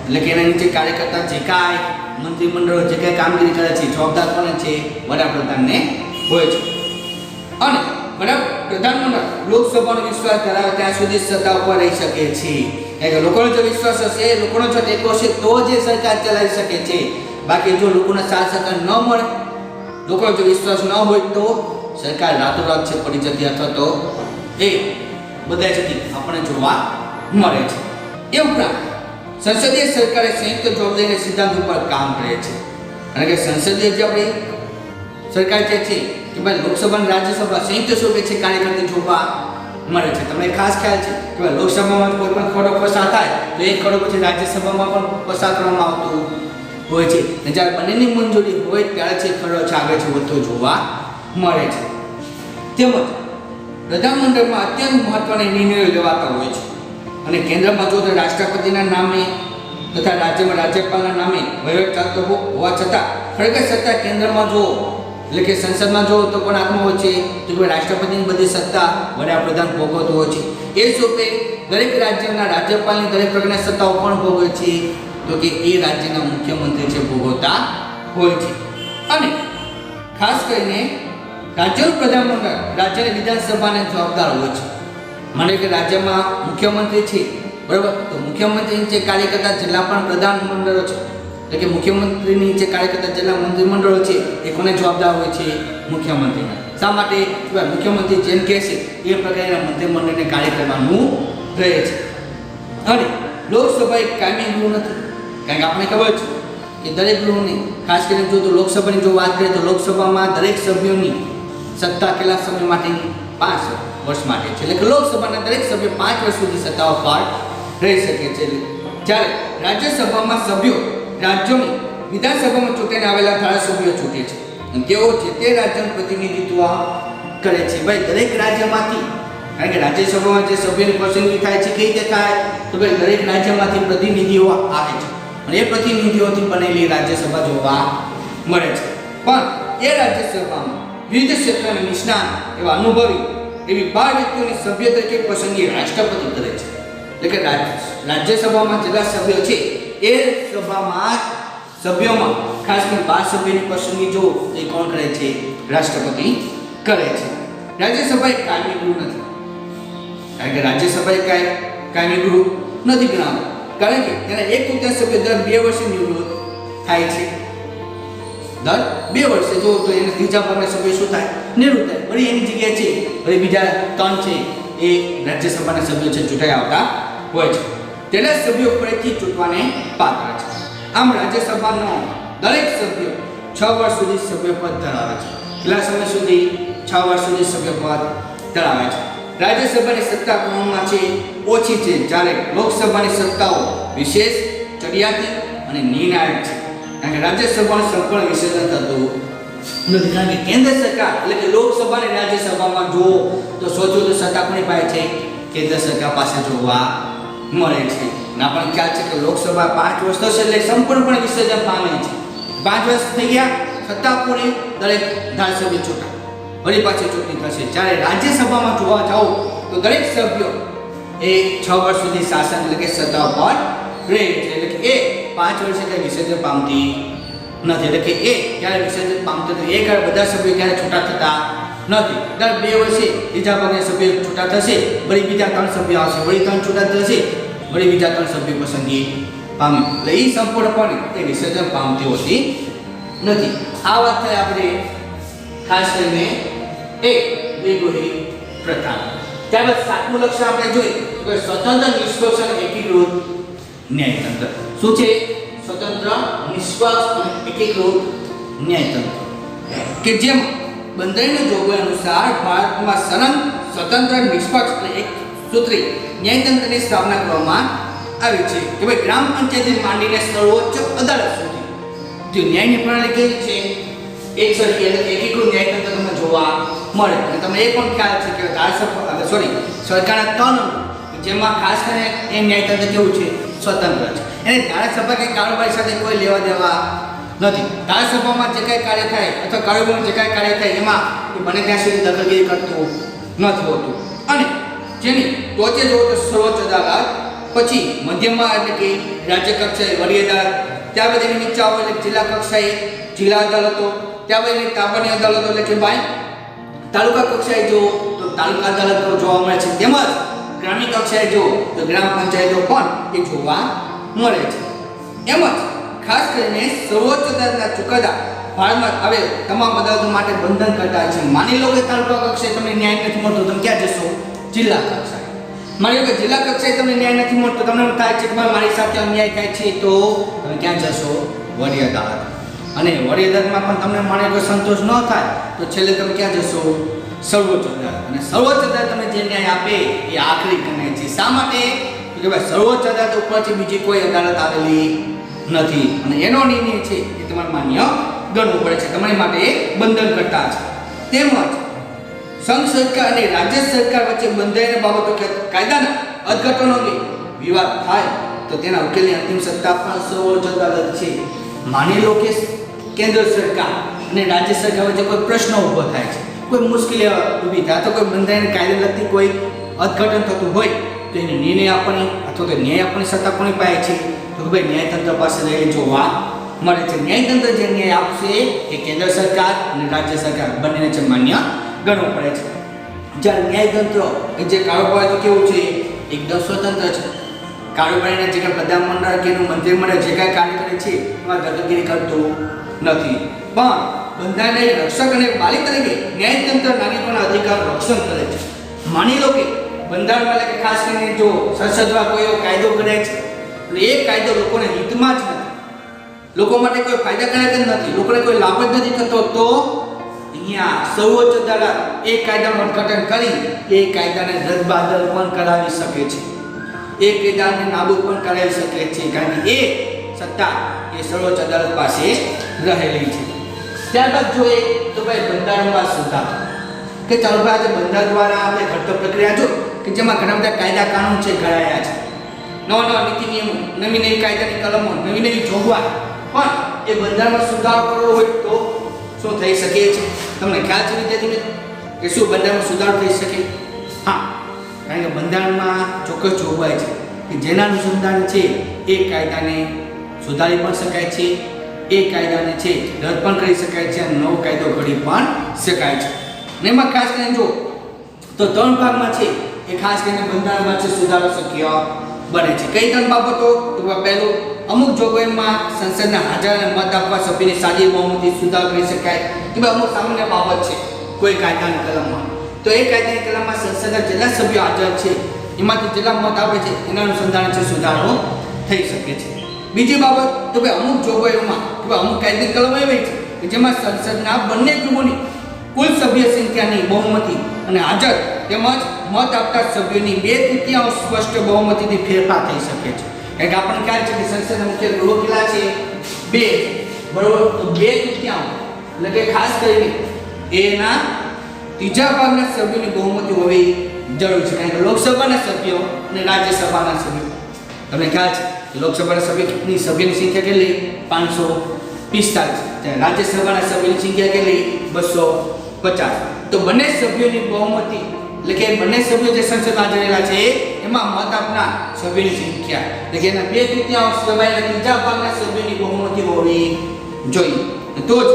એટલે કે એના નીચે કાર્યકર્તા જે કાંઈ મંત્રીમંડળો જે કાંઈ કામગીરી કરે છે જવાબદાર કોને છે? વડાપ્રધાનને હોય છે. અને પ્રધાનમંડળ લોકસભાનો વિશ્વાસ ધરાવે ત્યાં સુધી સત્તા ઉપર રહી શકે છે. કે લોકોનો જો વિશ્વાસ હશે, લોકોનો જો ટેકો હશે તો જ એ સરકાર ચલાવી શકે છે. બાકી જો લોકોનો સાથ સહકાર ન મળે, લોકોનો જો વિશ્વાસ ન હોય તો સરકાર રાતોરાત છે પડી જતી અથવા તો એ બધાય જતી આપણને જોવા મળે છે. એ ઉપરાંત સંસદીય સરકારે સંયુક્ત જવાબદારીના સિદ્ધાંત ઉપર કામ કરે છે. કારણ કે સંસદીય જે આપણી સરકાર જે છે કે ભાઈ લોકસભા અને રાજ્યસભા સંયુક્ત સ્વરૂપે છે કાર્ય કરતી જોવા મળે છે. તમને ખાસ ખ્યાલ છે કે ભાઈ લોકસભામાં કોઈ પણ ખરડો પસાર થાય તો એ ખરડો પછી રાજ્યસભામાં પણ પસાર કરવામાં આવતું હોય છે. અને જ્યારે બંનેની મંજૂરી હોય ત્યારે છે ખરડો આગળ છે વધતો જોવા મળે છે. તેમજ પ્રધાનમંડળમાં અત્યંત મહત્વના નિર્ણયો લેવાતા હોય છે. અને કેન્દ્રમાં જો તો રાષ્ટ્રપતિના નામે તથા રાજ્યમાં રાજ્યપાલના નામે વહીવટ ચાલતો હોવા છતાં ખરેખર સત્તા કેન્દ્રમાં જો એટલે કે સંસદમાં જો તો કોણ હાથમાં હોય છે? તો કે રાષ્ટ્રપતિની બધી સત્તા વડાપ્રધાન ભોગવતો હોય છે. એ સ્વરૂપે દરેક રાજ્યના રાજ્યપાલની દરેક પ્રકારની સત્તાઓ પણ ભોગવે છે? તો કે એ રાજ્યના મુખ્યમંત્રી છે ભોગવતા હોય છે. અને ખાસ કરીને રાજ્યનું પ્રધાનમંડળ રાજ્યની વિધાનસભાને જવાબદાર હોય છે. માનો કે રાજ્યમાં મુખ્યમંત્રી છે, બરાબર, તો મુખ્યમંત્રી નીચે કાર્ય કરતા જેટલા પણ પ્રધાનમંડળો છે એટલે કે મુખ્યમંત્રીની નીચે કાર્ય કરતા જેટલા મંત્રીમંડળો છે એ કોને જવાબદાર હોય છે? મુખ્યમંત્રીના. શા માટે? મુખ્યમંત્રી જેમ કહેશે એ પ્રકારના મંત્રીમંડળને કાર્ય કરવાનું રહે છે. અને લોકસભા એક કાયમી ગૃહ નથી. કારણ કે આપણે ખબર છે કે દરેક ગૃહની ખાસ કરીને જો તો લોકસભાની જો વાત કરીએ તો લોકસભામાં દરેક સભ્યોની સત્તા કેટલા સમય માટેની? 5 વર્ષ માટે છે. એટલે કે લોકસભાના દરેક સભ્ય 5 વર્ષ સુધી સત્તાઓ પર રહી શકે છે. જ્યારે રાજ્યસભામાં સભ્યો રાજ્યોની વિધાનસભામાં ચૂંટાઈને આવેલા ધારાસભ્યો ચૂંટે છે અને તેઓ જે તે રાજ્યનું પ્રતિનિધિત્વ કરે છે. ભાઈ દરેક રાજ્યમાંથી, કારણ કે રાજ્યસભામાં જે સભ્યોની પસંદગી થાય છે કઈ રીતે થાય? તો ભાઈ દરેક રાજ્યમાંથી પ્રતિનિધિઓ આવે છે અને એ પ્રતિનિધિઓથી બનેલી રાજ્યસભા જોવા મળે છે. પણ એ રાજ્યસભામાં વિવિધ ક્ષેત્રના નિષ્ણાત એવા અનુભવી એવી 12 વ્યક્તિઓની સભ્ય તરીકે પસંદગી રાષ્ટ્રપતિ કરે છે. એટલે કે રાજ્યસભામાં જેટલા સભ્યો છે એ સભ્યોમાં ખાસ કરીને 12 સભ્યોની પસંદગી જો એ કોણ કરે છે? રાષ્ટ્રપતિ કરે છે. રાજ્યસભા એક કાયમી ગૃહ નથી. કારણ કે રાજ્યસભા એક કાયમી ગૃહ નથી ગણાતું. કારણ કે તેના 1/3 સભ્યો દર 2 વર્ષે નિવૃત્ત થાય છે. દર 2 વર્ષે જો તો એને ત્રીજા ભાગના સભ્યો શું થાય નિવૃત્ત થાય વળી એની જગ્યાએ છે વળી બીજા 3 છે એ રાજ્યસભાના સભ્યો છે ચૂંટાઈ આવતા હોય છે તેના સભ્યો ફરીથી ચૂંટવાને પાત્ર છે આમ રાજ્યસભાનો દરેક સભ્ય 6 વર્ષ સુધી સભ્યપદ ધરાવે છે કેટલા સમય સુધી 6 વર્ષ સુધી સભ્યપદ ધરાવે છે રાજ્યસભાની સત્તા ક્રમમાં છે ઓછી છે જ્યારે લોકસભાની સત્તાઓ વિશેષ ચડિયાતી અને નિર્ણાયક છે કારણ કે રાજ્યસભાનું સંપૂર્ણ વિસર્જન થતું નથી કારણ કે કેન્દ્ર સરકાર એટલે કે લોકસભા અને રાજ્યસભામાં જો તો સૌથી વધુ સત્તા કોની પાસે છે કેન્દ્ર સરકાર પાસે જોવા મળે છે ના પણ ખ્યાલ છે કે લોકસભા 5 વર્ષ થશે એટલે સંપૂર્ણપણે વિસર્જન પામે છે 5 વર્ષ થઈ ગયા સત્તા પૂરી દરેક ધારાસભ્ય ચૂંટાય વળી પાછી ચૂંટણી થશે જ્યારે રાજ્યસભામાં જોવા જાઓ તો દરેક સભ્યો એ 6 વર્ષ સુધી શાસન એટલે કે સત્તા પર રહે છે એટલે કે એ 5 વર્ષે કંઈ વિસર્જન પામતી નથી એટલે કે એ ક્યારે વિસર્જન પામતો નથી એ કારણ બધા સભ્યો ક્યારે છૂટા થતા નથી દર 2 વર્ષે બીજા ભાગના સભ્યો છૂટા થશે વળી બીજા 3 સભ્યો આવશે વળી 3 છૂટા થશે વળી બીજા 3 સભ્યો પસંદગી પામે એટલે એ સંપૂર્ણપણે એ વિસર્જન પામતી હોતી નથી આ વાત થઈ આપણે ખાસ કરીને એક દ્વિગુહી પ્રથા ત્યારબાદ 7મું લક્ષણ આપણે જોઈએ તો સ્વતંત્ર નિષ્પક્ષ અને એકીકૃત ન્યાયતંત્ર શું છે સ્વતંત્ર નિષ્પક્ષ અને એકીકૃત ન્યાયતંત્ર કે જેમ બંધારણીય જોગવાઈ અનુસાર ભારતમાં સ્વતંત્ર નિષ્પક્ષ અને એક સૂત્રી ન્યાયતંત્રની સ્થાપના કરવામાં આવી છે કે ભાઈ ગ્રામ પંચાયતથી માંડીને સર્વોચ્ચ અદાલત સુધી જે ન્યાયની પ્રણાલી કેવી છે એક સરખી એટલે એકીકૃત ન્યાયતંત્ર તમને જોવા મળે અને તમને એ પણ ખ્યાલ છે કે સરકારના 3 જેમાં ખાસ કરીને એ ન્યાયતંત્ર કેવું છે સ્વતંત્ર છે એને ધારાસભા કે કારોબારી સાથે કોઈ લેવા દેવા નથી ધારાસભામાં જે કાંઈ કાર્ય થાય અથવા કારોબારીમાં જે કાંઈ કાર્ય થાય એમાં એ બને ત્યાં સુધી દખલગીરી કરતું નથી હોતું અને જેની ટોચે જો તો સર્વોચ્ચ અદાલત પછી મધ્યમાં એટલે કે રાજ્ય કક્ષાએ વડી અદાલત ત્યારબાદ એની નીચે આવે એટલે જિલ્લા કક્ષાએ જિલ્લા અદાલતો ત્યારબાદ એની તાબાની અદાલતો એટલે કે ભાઈ તાલુકા કક્ષાએ જો તો તાલુકા અદાલતો જોવા મળે છે તેમજ ગ્રામ્ય કક્ષાએ જો તો ગ્રામ પંચાયતો પણ એ જોવા મળે છે એમ જ ખાસ કરીને સર્વોચ્ચ અદાલતના ચુકાદા ભારતમાં આવે તમામ અદાલતો માટે બંધન કરતા છે માની લો કે તાલુકા કક્ષાએ તમને ન્યાય નથી મળતો તમે ક્યાં જશો જિલ્લા કક્ષાએ માની લો કે જિલ્લા કક્ષાએ તમને ન્યાય નથી મળતો તમને એમ થાય છે કે મારી સાથે અન્યાય થાય છે તો તમે ક્યાં જશો વડી અદાલત અને વડી અદાલતમાં પણ તમને માને કોઈ સંતોષ ન થાય તો છેલ્લે તમે ક્યાં જશો સર્વોચ્ચ અદાલત અને સર્વોચ્ચ અદાલત તમને જે ન્યાય આપે એ આખરી ગણાય છે શા માટે કે ભાઈ સર્વોચ્ચ અદાલત ઉપરથી બીજી કોઈ અદાલત આવેલી નથી અને એનો નિર્ણય છે એ તમારે માન્ય ગણવું પડે છે તમારી માટે એ બંધન કરતા છે તેમજ સંઘ સરકાર અને રાજ્ય સરકાર વચ્ચે બંધાયેલી બાબતો કે કાયદાના અર્થઘટનો અંગે વિવાદ થાય તો તેના ઉકેલની અંતિમ સત્તા પણ સર્વોચ્ચ અદાલત છે માની લો કે કેન્દ્ર સરકાર અને રાજ્ય સરકાર વચ્ચે કોઈ પ્રશ્ન ઊભો થાય છે કોઈ મુશ્કેલી ઊભી થાય તો કોઈ બંધારણ કાયદા લગતી કોઈ અર્થઘટન થતું હોય તો એને નિર્ણય આપવાની અથવા તો ન્યાય આપવાની સત્તા કોની પાસે છે તો કે ભાઈ ન્યાયતંત્ર પાસે રહેલી જોવા મળે છે ન્યાયતંત્ર જે ન્યાય આપશે એ કેન્દ્ર સરકાર અને રાજ્ય સરકાર બંનેને છે માન્ય ગણવું પડે છે જ્યારે ન્યાયતંત્ર કે જે કારોબાર કેવું છે એકદમ સ્વતંત્ર છે કારોબારીના જે કાંઈ પ્રધાનમંડળ કે મંત્રીમંડળ જે કાંઈ કાર્ય કરે છે એમાં દખલગીરી કરતું નથી પણ બંધારણના રક્ષક અને માલિક તરીકે ન્યાયતંત્ર નાગરિકોના અધિકાર રક્ષણ કરે છે માની લો કે બંધારણમાં એટલે કે ખાસ કરીને જો સંસદમાં કોઈ એવો કાયદો કરે છે એટલે એ કાયદો લોકોને હિતમાં જ નથી લોકો માટે કોઈ ફાયદાકારક જ નથી લોકોને કોઈ લાભ જ નથી થતો તો અહીંયા સર્વોચ્ચ અદાલત એ કાયદાનું અર્થઘટન કરી એ કાયદાને રદબાતલ પણ કરાવી શકે છે એ કાયદાને નાબૂદ પણ કરાવી શકે છે કારણ કે એ સત્તા એ સર્વોચ્ચ અદાલત પાસે રહેલી છે ત્યારબાદ જોઈએ તો ભાઈ બંધારણમાં સુધારો કે ચાલો ભાઈ આજે બંધારણ દ્વારા આપણે ઘડતર પ્રક્રિયા જો કે જેમાં ઘણા બધા કાયદા કાનૂન છે ઘડાયા છે નવા નવા નીતિ નિયમો નવી નવી કાયદાની કલમો નવી નવી જોગવાઈ પણ એ બંધારણમાં સુધારો કરવો હોય તો શું થઈ શકે છે તમને ખ્યાલ છે વિદ્યાર્થી મિત્રો કે શું બંધારણમાં સુધારો થઈ શકે હા કારણ કે બંધારણમાં ચોક્કસ જોગવાઈ છે કે જેના અનુસંધાન છે એ કાયદાને સુધારી પણ શકાય છે એ કાયદાને છે રદ પણ કરી શકાય છે અને નવો કાયદો ઘડી પણ શકાય છે અને એમાં ખાસ કરીને જો તો 3 ભાગમાં છે એ ખાસ કરીને બંધારણમાં છે સુધારો શક્ય બને છે. કઈ ત્રણ બાબતો? તો પહેલું, અમુક જોગવાઈમાં સંસદના હાજર અને મત આપવા સભ્યોની સાદી બહુમતી સુધારો કરી શકાય. કે ભાઈ અમુક સામાન્ય બાબત છે કોઈ કાયદાની કલમમાં, તો એ કાયદાની કલમમાં સંસદના જેટલા સભ્યો હાજર છે એમાંથી જેટલા મત આપે છે એના અનુસંધાને છે સુધારો થઈ શકે છે. બીજી બાબત, તો ભાઈ અમુક જોગવાઈઓમાં કે ભાઈ અમુક કાયદાની કલમ એવી છે કે જેમાં સંસદના બંને ગૃહોની કુલ સભ્ય સંખ્યાની બહુમતી અને હાજર તેમજ મત આપતા સભ્યોની 2/3 સ્પષ્ટ બહુમતીથી ફેરફાર થઈ શકે છે. કારણ કે આપણને ખ્યાલ છે કે સંસદના મુખ્ય ગૃહો કેટલા છે? 2, બરોબર. તો 2/3 એટલે કે ખાસ કરીને એના ત્રીજા ભાગના સભ્યોની બહુમતી હોવી જરૂરી છે. કારણ કે લોકસભાના સભ્યો અને રાજ્યસભાના સભ્યો, તમને ખ્યાલ છે લોકસભાના સભ્યોની સંખ્યા કેટલી? 545. ત્યારે રાજ્યસભાના સભ્યોની સંખ્યા કેટલી? 250. તો બંને સભ્યોની બહુમતી એટલે કે બંને સભ્યો જે સંસદમાં હાજર રહેલા છે એમાં મત આપનાર સભ્યોની સંખ્યા એટલે કે એના 2/3 સભાના ત્રીજા ભાગના સભ્યોની બહુમતી હોવી જોઈએ, તો જ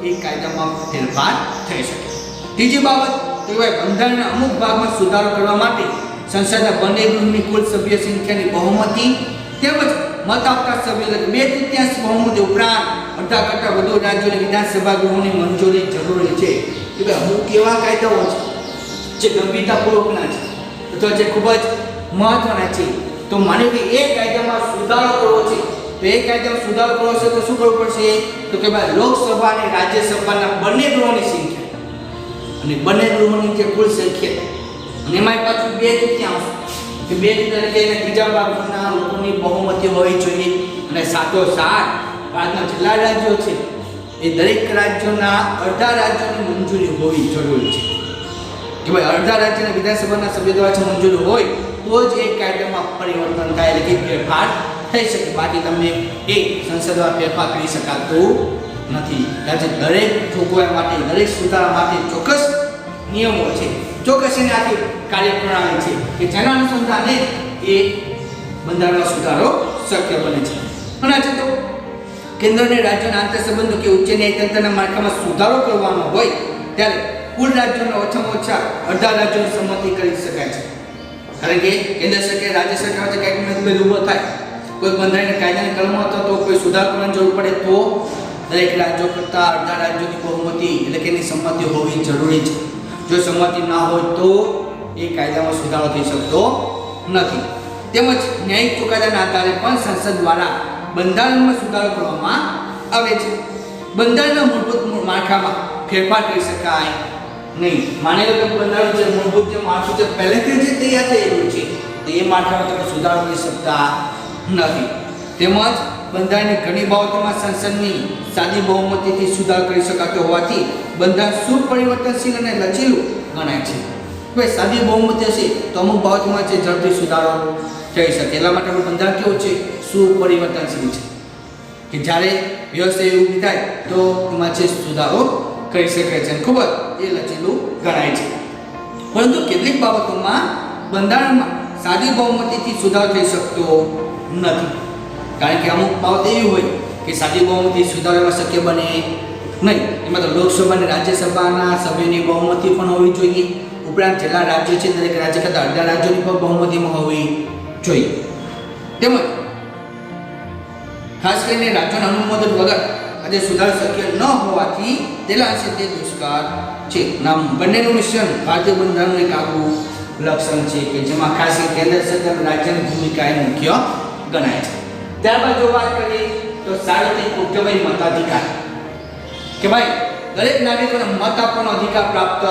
એક કાયદામાં ફેરફાર થઈ શકે. ત્રીજી બાબત, તો બંધારણના અમુક ભાગમાં સુધારો કરવા માટે સંસદના બંને ગૃહની કુલ સભ્ય સંખ્યાની બહુમતી તેમજ મત આપતા સભ્યો એટલે 2/3 બહુમતી ઉપરાંત અડધા કરતાં વધુ રાજ્યોની વિધાનસભા ગૃહોની મંજૂરી જરૂરી છે. કે ભાઈ અમુક એવા કાયદાઓ છે જે ગંભીરતાપૂર્વકના છે અથવા જે ખૂબ જ મહત્વના છે, તો માની કે એ કાયદામાં સુધારો કરવો છે, તો એ કાયદામાં સુધારો કરવો છે તો શું કરવું પડશે? તો કે ભાઈ લોકસભા અને રાજ્યસભાના બંને ગૃહોની સંખ્યા અને બંને ગૃહોની જે કુલ સંખ્યા અને એમાં પાછું 2/3 કે 2/3 એટલે કે ત્રીજા ભાગના લોકોની બહુમતી હોવી જોઈએ. અને સાથોસાથ ભારતના જેટલા રાજ્યો છે એ દરેક રાજ્યોના અડધા રાજ્યોની મંજૂરી હોવી જરૂરી છે. કે ભાઈ અડધા રાજ્યના વિધાનસભાના સભ્યો દ્વારા મંજૂરી હોય તો જ એ કાયદામાં પરિવર્તન થાય એટલે કે ફેરફાર થઈ શકે. બાકી તમને એ સંસદમાં ફેરફાર કરી શકાતું નથી. કારણ કે દરેક જોગવાઈ માટે, દરેક સુધારા માટે ચોક્કસ નિયમો છે, ચોક્કસ એની આખી કાર્યપ્રણાલી છે કે જેના અનુસંધાને એ બંધારણમાં સુધારો શક્ય બને છે. અને આજે તો કેન્દ્ર અને રાજ્યોના આંતરસંબંધો કે ઉચ્ચ ન્યાયતંત્રના માળખામાં સુધારો કરવાનો હોય ત્યારે કુલ રાજ્યોના ઓછામાં ઓછા અડધા રાજ્યોની સંમતિ કરી શકાય છે. કારણ કે કેન્દ્ર સરકાર રાજ્ય સરકાર વચ્ચે કંઈક મતભેદ ઊભો થાય, કોઈ બંધારણીય કાયદાની કલમો હતો તો કોઈ સુધાર કરવાની જરૂર પડે તો દરેક રાજ્યો કરતાં અડધા રાજ્યોની બહુમતી એટલે કે એની સંમતિ હોવી જરૂરી છે. જો સંમતિ ના હોય તો એ કાયદામાં સુધારો થઈ શકતો નથી. તેમજ ન્યાયિક ચુકાદાના આધારે પણ સંસદ દ્વારા બંધારણમાં સુધારો કરવામાં આવે છે. બંધારણના મૂળભૂત માળખામાં ફેરફાર કરી શકાય નહીં. માની લો કે બંધારણ જે મૂળભૂત જે માળખું છે પહેલેથી જ તૈયાર થયેલું છે તો એ માળખામાં તમે સુધારો કરી શકતા નથી. તેમજ બંધારણની ઘણી બાબતોમાં સંસદની સાદી બહુમતીથી સુધારો કરી શકાતો હોવાથી બંધારણ સુપરિવર્તનશીલ અને લચીલું ગણાય છે. ભાઈ સાદી બહુમતી હશે તો અમુક બાબતોમાં છે ઝડપી સુધારો થઈ શકે. એટલા માટે બંધારણ કેવું છે? સુપરિવર્તનશીલ છે કે જ્યારે વ્યવસ્થા એવી ઊભી થાય તો એમાં છે સુધારો કરી શકે છે અને ખૂબ જ એ લચીલું ગણાય છે. પરંતુ કેટલીક બાબતોમાં બંધારણમાં સાદી બહુમતીથી સુધારો થઈ શકતો નથી. કારણ કે અમુક બાબત એવી હોય કે સાદી બહુમતી સુધારવામાં શક્ય બને નહીં. એમાં તો લોકસભા અને રાજ્યસભાના સભ્યોની બહુમતી પણ હોવી જોઈએ. ઉપરાંત જેટલા રાજ્યો છે દરેક રાજ્ય કરતાં અડધા રાજ્યોની પણ બહુમતીમાં હોવી જોઈએ. તેમજ ખાસ કરીને રાજ્યોના અનુમોદન વગર આજે સુધારો શક્ય ન હોવાથી તેના અંશે તે દુષ્કાળ છે. નામ બંનેનું મિશ્રણ ભારતીય બંધારણનું એક આગવું લક્ષણ છે કે જેમાં ખાસ કેન્દ્ર સરકાર રાજ્યની ભૂમિકા એ મુખ્ય ગણાય છે. ત્યારબાદ જો વાત કરીએ તો સાર્વત્રિક ઉદ્યોગી મતાધિકાર કે ભાઈ દરેક નાગરિકોને મત આપવાનો અધિકાર પ્રાપ્ત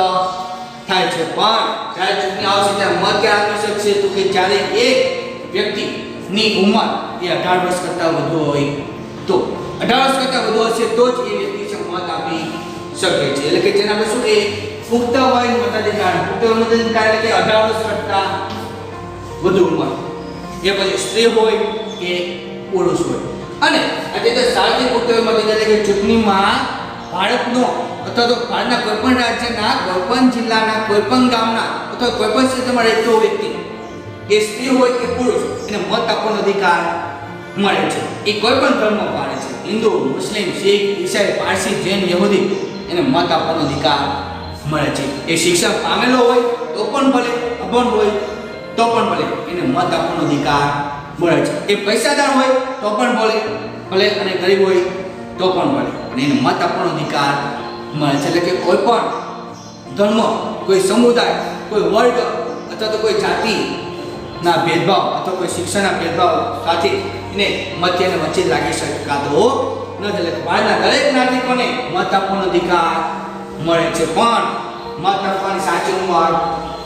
થાય છે. પણ જ્યારે ચૂંટણી આવશે ત્યારે મત ક્યારે આપી શકશે? તો કે જ્યારે એક વ્યક્તિની ઉંમર એ 18 વર્ષ કરતાં વધુ હોય તો 18 વર્ષ કરતાં વધુ હશે તો જ એ વ્યક્તિ છે મત આપી શકે છે. એટલે કે જેને આપણે શું કહીએ? પુખ્ત વય મતાધિકાર. પુખ્ત વય મતાધિકાર એટલે કે 18 વર્ષ કરતાં વધુ ઉંમર, એ પછી સ્ત્રી હોય કે પુરુષ હોય. અને આજે તો સાર્વત્રિક પુખ્ત વય મતાધિકાર એટલે કે ચૂંટણીમાં ભારતનો અથવા તો ભારતના કોઈપણ રાજ્યના કોઈપણ જિલ્લાના કોઈપણ ગામના અથવા કોઈપણ ક્ષેત્રમાં રહેતો વ્યક્તિ એ સ્ત્રી હોય કે પુરુષ એને મત આપવાનો અધિકાર મળે છે. એ કોઈપણ ધર્મ પાળે છે, હિન્દુ, મુસ્લિમ, શીખ, ઈસાઈ, પારસી, જૈન, યહૂદી, એને મત આપવાનો અધિકાર મળે છે. એ શિક્ષણ પામેલો હોય તો પણ ભલે, અભણ હોય તો પણ ભલે એને મત આપવાનો અધિકાર બોલે છે. એ પૈસાદાર હોય તો પણ બોલે અને ગરીબ હોય તો પણ બોલે, અને એને મત આપવાનો અધિકાર મળે છે. એટલે કે કોઈ પણ ધર્મ, કોઈ સમુદાય, કોઈ વર્ગ અથવા તો કોઈ જાતિના ભેદભાવ અથવા કોઈ શિક્ષણના ભેદભાવ સાથે એને મત અને વચ્ચે લાગી શકાતો નથી. એટલે ભારતના દરેક નાગરિકોને મત આપવાનો અધિકાર મળે છે, પણ મત આપવાની સાચી ઉંમર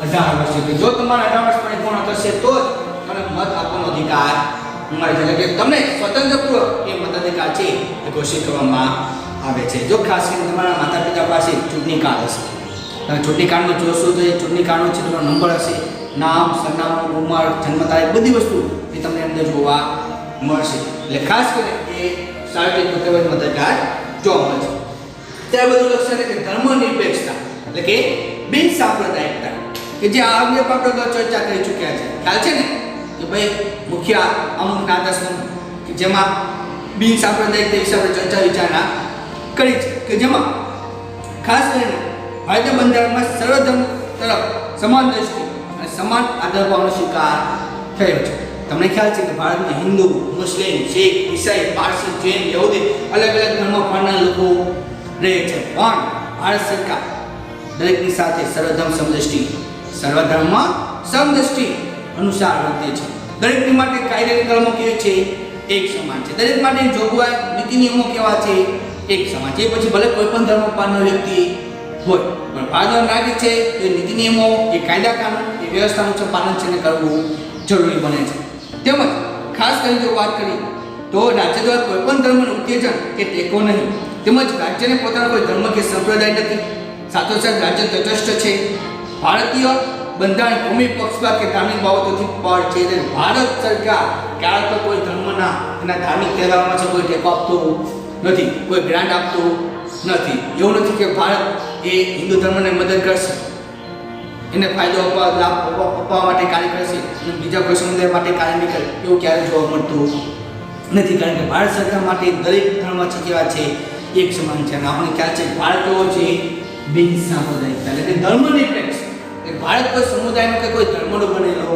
18 વર્ષ છે. જો તમારા 18 વર્ષ પૂર્ણ થશે તો જ તમને મત આપવાનો અધિકાર મળે છે. એટલે કે તમને સ્વતંત્રપૂર્વક એ મતાધિકાર છે એ ઘોષિત કરવામાં આવે છે. જો ખાસ કરીને તમારા માતા પિતા પાસે ચૂંટણી કાર્ડ હશે, તમે ચૂંટણી કાર્ડમાં જોશો તો એ ચૂંટણી કાર્ડનો છે તમારો નંબર હશે, નામ, સરનામું, ઉંમર, જન્મ તારીખ, બધી વસ્તુ એ તમને અંદર જોવા મળશે. એટલે ખાસ કરીને એ સાર્વત્રિક મતાધિકાર જોવા મળે છે. ત્યાર બધું લક્ષણ કે ધર્મનિરપેક્ષતા એટલે કે બિન સાંપ્રદાયિકતા, કે જે આ અંગે આપણે ચર્ચા કરી ચૂક્યા છે. ખ્યાલ છે ને કે ભાઈ મુખ્ય અમુક નાદર્શન કે જેમાં બિન સાંપ્રદાયિક વિશે આપણે ચર્ચા વિચારણા કરી છે, કે જેમાં ખાસ કરીને ભારતીય બંધારણમાં સર્વધર્મ તરફ સમાન દ્રષ્ટિ અને સમાન આદર ભાવનો સ્વીકાર થયો છે. તમને ખ્યાલ છે કે ભારતમાં હિન્દુ, મુસ્લિમ, શીખ, ઈસાઈ, પારસી, જૈન, યહૂદી અલગ અલગ ધર્મ પાળનાર લોકો રહે છે, પણ ભારત સરકાર દરેકની સાથે સર્વધર્મ સમદૃષ્ટિ અનુસાર વર્તે છે. દરેકની માટે કાયદાની કલમો કેવી છે? એક સમાન છે. દરેક માટે જોગવાઈ, નીતિ નિયમો કેવા છે? એક સમાન છે. પછી ભલે કોઈ પણ ધર્મ પાળનાર વ્યક્તિ હોય, પણ ભારતનો નાગરિક છે તો નીતિ નિયમો, એ કાયદા કાનૂન, એ વ્યવસ્થાનું પાલન છે ને કરવું જરૂરી બને છે. તેમજ ખાસ કરીને જો વાત કરીએ તો રાજ્ય દ્વારા કોઈ પણ ધર્મનું ઉત્તેજન કે ટેકો નહીં, તેમજ રાજ્યને પોતાનો કોઈ ધર્મ કે સંપ્રદાય નથી. સાથોસાથ રાજ્ય તટસ્થ છે. ભારતીય બંધારણ ભૂમિ પક્ષપાત કે ધાર્મિક બાબતોથી પર છે. ભારત સરકાર ક્યારે તો કોઈ ધર્મના એના ધાર્મિક તહેવારોમાં છે કોઈ ટેકો આપતું નથી, કોઈ ગ્રાન્ટ આપતું નથી. એવું નથી કે ભારત એ હિન્દુ ધર્મને મદદ કરશે, એને ફાયદો આપવા, લાભ આપવા માટે કાર્ય કરશે અને બીજા કોઈ સમુદાય માટે કાર્ય નહીં કરે, એવું ક્યારે જોવા મળતું નથી. કારણ કે ભારત સરકાર માટે દરેક ધર્મ છે કેવા છે? એક સમાન છે. અને આપણે ખ્યાલ છે ભારત કેવો છે? બિન સાંપ્રદાયિક એટલે કે ધર્મનિરપેક્ષ. ભારત કોઈ સમુદાયનો કે કોઈ ધર્મનો બનેલો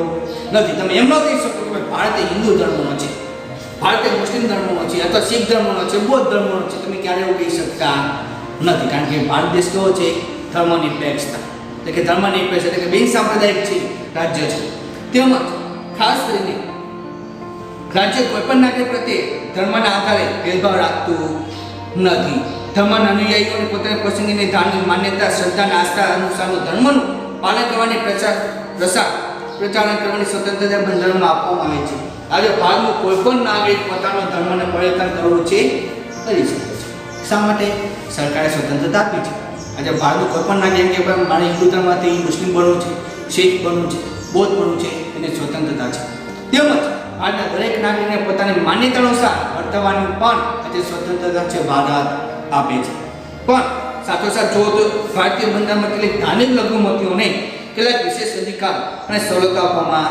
નથી. તમે એમ ન કહી શકો કે ભારત એ હિન્દુ ધર્મનો છે, ભારત એ મુસ્લિમ ધર્મનો છે અથવા શીખ ધર્મનો છે, બૌદ્ધ ધર્મનો છે. તમે ક્યારે એવું કહી શકતા નથી, કારણ કે ભારત દેશ કેવો છે? ધર્મનિરપેક્ષતા એટલે કે ધર્મનિરપેક્ષ એટલે કે બિન સાંપ્રદાયિક છે રાજ્ય છે. તેમજ ખાસ કરીને રાજ્ય કોઈ પણ નાગરિક પ્રત્યે ધર્મના આધારે ભેદભાવ રાખતું નથી. ધર્મના અનુયાયીઓને પોતાની પસંદગીની ધાર્મિક માન્યતા, શ્રદ્ધા અને આસ્થા અનુસારનું ધર્મનું પાલન કરવાની પ્રચારણ કરવાની સ્વતંત્રતા બંધારણમાં આપવામાં આવે છે. આજે ભારતનું કોઈ પણ નાગરિક પોતાના ધર્મને પરિવર્તન કરવું છે કરી શકે છે. શા માટે? સરકારે સ્વતંત્રતા આપી છે. આજે ભારતનું કોઈ પણ નાગરિક કે મારે હિન્દુ ધર્મમાંથી મુસ્લિમ બનવું છે, શીખ બનવું છે, બૌદ્ધ બનવું છે, એને સ્વતંત્રતા છે. તેમજ ભારતના દરેક નાગરિકને પોતાની માન્યતા અનુસાર વર્તવાની પણ આજે સ્વતંત્રતા છે ભારત આપે છે. પણ સાથોસાથ જો તો ભારતીય બંધારણમાં કેટલીક ધાર્મિક લઘુમતીઓને કેટલાક વિશેષ અધિકાર અને સવલતો આપવામાં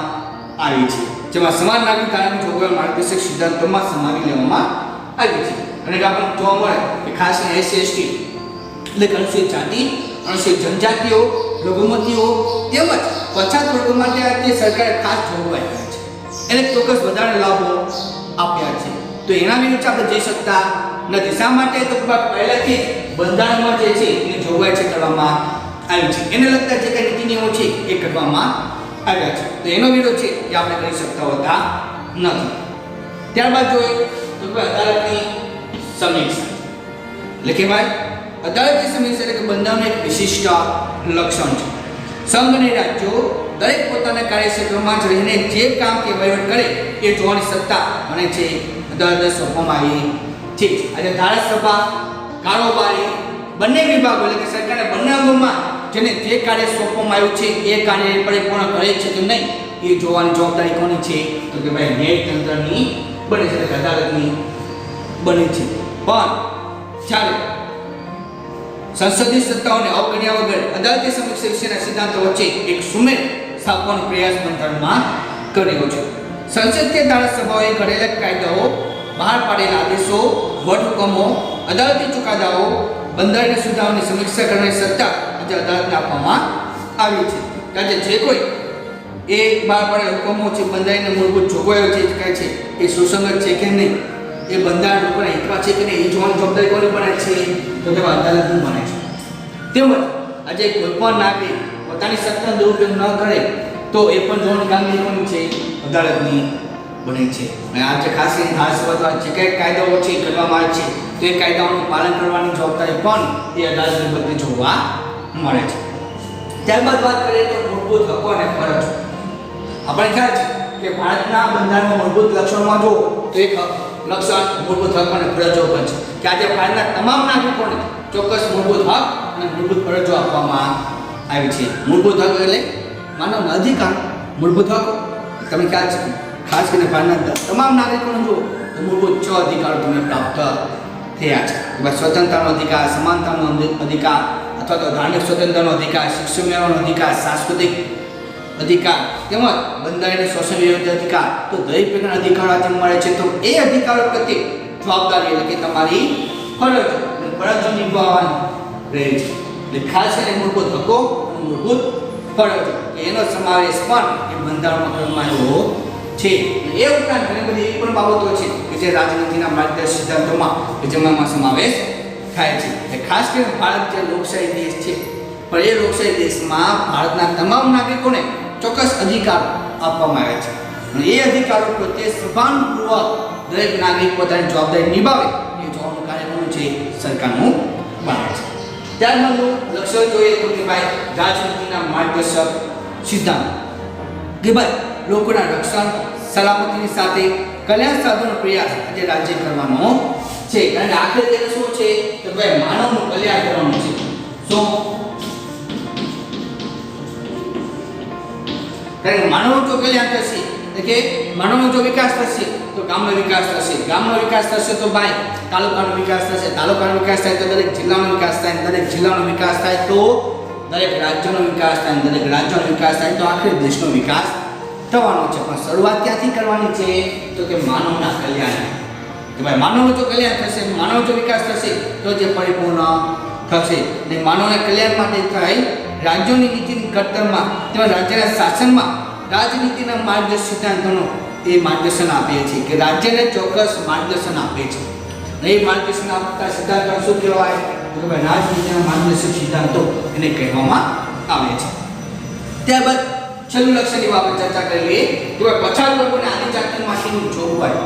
આવી છે, જેમાં સમાન નાગરિક ધાર્મિક જોગવાઈ માર્ગદર્શક સિદ્ધાંતોમાં સમાવી લેવામાં આવી છે. અને આપણે જોવા મળે કે ખાસ કરીને SC/ST એટલે કે અનુસૂચિત જાતિ, અનુસૂચિત જનજાતિઓ, લઘુમતીઓ તેમજ પછાત વર્ગો માટે આજે સરકારે ખાસ જોગવાઈ કરી છે, એને ચોક્કસ વધારે લાભો આપ્યા છે. તો એના વિરુદ્ધ આપણે જઈ શકતા નથી. શા માટે? તો પહેલાથી બંધારણમાં જે છે એની જોગવાઈ છે કરવામાં આવી છે, એને લગતા જે કંઈ નીતિ નિયમો છે એ કરવામાં આવ્યા છે. તો એનો વિરોધ છે એ આપણે કરી શકતા હોતા નથી. ત્યારબાદ જોઈએ તો અદાલતની સમીક્ષા એટલે કે ભાઈ અદાલતની સમીક્ષા એટલે કે બંધારણનું એક વિશિષ્ટ લક્ષણ છે. સંઘ અને રાજ્યો દરેક પોતાના કાર્યક્ષેત્રમાં જ રહીને જે કામ કે વહીવટ કરે એ જોવાની સત્તા મને છે અદાલતને સોંપવામાં આવી છે. આજે ધારાસભા, કારોબારી બંને વિભાગો એટલે કે સરકારના બંને અંગોમાં જેને જે કાર્ય સોંપવામાં આવ્યું છે એ કાર્ય પરિપૂર્ણ કરે છે કે નહીં એ જોવાની જવાબદારી કોની છે? તો કે ભાઈ ન્યાયતંત્રની બને છે, એટલે અદાલતની બને છે. પણ જ્યારે સંસદીય સત્તાઓને અવગણ્યા વગર અદાલતી સમીક્ષા વિશેના સિદ્ધાંતો વચ્ચે એક સુમેળ સ્થાપવાનો પ્રયાસ બંધારણમાં કર્યો છે. સંસદીય ધારાસભાઓએ ઘડેલા કાયદાઓ, બહાર પાડેલા આદેશો, વટહુકમો, અદાલતી ચુકાદાઓ, બંધારણીય સુધારાઓની સમીક્ષા કરવાની સત્તા આજે અદાલતને આપવામાં આવી છે. આજે જે કોઈ એ બહાર પડે હુકમો છે, બંધારણને મૂળભૂત જોગવાઈઓ છે કહે છે એ સુસંગત છે કે નહીં, એ બંધારણ લોકોના હિતમાં છે કે નહીં, એ જોવાની જવાબદારી કોની બને છે? તો કે અદાલતની બને છે. તેમજ આજે કોઈ પણ નાગરિક પોતાની સત્તાનો દુરુપયોગ ન કરે તો એ પણ જોવાની કામગીરી કોની છે? અદાલતની બને છે. અને આજે ખાસ કરીને ધારાસભા દ્વારા જે કંઈ કાયદાઓ છે કરવામાં આવે છે તો એ કાયદાઓનું પાલન કરવાની જવાબદારી પણ એ અદાલતની બધી જોવા મળે છે. ત્યારબાદ વાત કરીએ તો મૂળભૂત હકો અને ફરજો. આપણે ખ્યાલ છે કે ભારતના બંધારણમાં મૂળભૂત લક્ષણોમાં જો તો એક લક્ષણ મૂળભૂત હક અને ફરજો પણ છે કે આજે ભારતના તમામ નાગરિકોને ચોક્કસ મૂળભૂત હક અને મૂળભૂત ફરજો આપવામાં આવી છે. મૂળભૂત હક એટલે માનવના અધિકાર. મૂળભૂત હક તમે ખ્યાલ છે ખાસ કરીને ભારતના તમામ નાગરિકોને જો તો મૂળભૂત 6 અધિકારો તમને પ્રાપ્ત થયા છે. સ્વતંત્રતાનો અધિકાર, સમાનતાનો અધિકાર અથવા તો ધાર્મિક સ્વતંત્રતાનો અધિકાર, શિક્ષણ મેળવવાનો અધિકાર, સાંસ્કૃતિક અધિકાર તેમજ બંધારણીય શોષણ વિરોધી અધિકાર. તો દરેક પ્રકારના અધિકારો આજે મળે છે. તો એ અધિકારો પ્રત્યે જવાબદારી એટલે કે તમારી ફરજો નિભાવવાની રહે છે. એટલે ખાસ કરીને મૂળભૂત હકો અને મૂળભૂત ફરજો એનો સમાવેશ પણ એ બંધારણમાં કરવામાં આવ્યો છે. એ ઉપરાંત ઘણી બધી એવી પણ બાબતો છે કે જે રાજનીતિના માર્ગદર્શક સિદ્ધાંતોમાં કે જેમાં સમાવેશ થાય છે. એટલે ખાસ કરીને ભારત જે લોકશાહી દેશ છે પણ એ લોકશાહી દેશમાં ભારતના તમામ નાગરિકોને ચોક્કસ અધિકારો આપવામાં આવે છે અને એ અધિકારો પ્રત્યે સભાનપૂર્વક દરેક નાગરિક પોતાની જવાબદારી નિભાવે એ જોવાનું કાર્ય કોનું છે? સરકારનું બને છે. ત્યારબાદ લક્ષ્ય જોઈએ તો કે ભાઈ રાજનીતિના માર્ગદર્શક સિદ્ધાંત કે ભાઈ લોકોના રક્ષણ સલામતીની સાથે કલ્યાણ સાધનનો પ્રયાસ આજે રાજ્ય કરવાનો છે. કારણ કે આખરે તેને શું છે તો ભાઈ માનવનું કલ્યાણ કરવાનું છે. શું? કારણ કે માનવનું જો કલ્યાણ થશે એટલે કે માનવનો જો વિકાસ થશે તો ગામનો વિકાસ થશે, ગામનો વિકાસ થશે તો ભાઈ તાલુકાનો વિકાસ થશે, તાલુકાનો વિકાસ થાય તો દરેક જિલ્લાનો વિકાસ થાય, દરેક જિલ્લાનો વિકાસ થાય તો દરેક રાજ્યનો વિકાસ થાય, દરેક રાજ્યનો વિકાસ થાય તો આખરે દેશનો વિકાસ થવાનો છે. પણ શરૂઆત ક્યાંથી કરવાની છે તો કે માનવના કલ્યાણ. કે ભાઈ માનવનું જો કલ્યાણ થશે, માનવ જો વિકાસ થશે તો જે પરિપૂર્ણ થશે. અને માનવના કલ્યાણ માટે થાય રાજ્યોની નીતિની ઘડતરમાં તેમજ રાજ્યના શાસનમાં રાજનીતિના માર્ગદર્શક સિદ્ધાંતોનો એ માર્ગદર્શન આપે છે કે રાજ્યને ચોક્કસ માર્ગદર્શન આપે છે. અને એ માર્ગદર્શન આપતા સિદ્ધાંતો શું કહેવાય તો કે ભાઈ રાજનીતિના માર્ગદર્શક સિદ્ધાંતો એને કહેવામાં આવે છે. ત્યારબાદ છેલ્લું લક્ષણની આપણે ચર્ચા કરી લઈએ કે પછાત વર્ગોને આદિજાતિ માટેની જોગવાઈ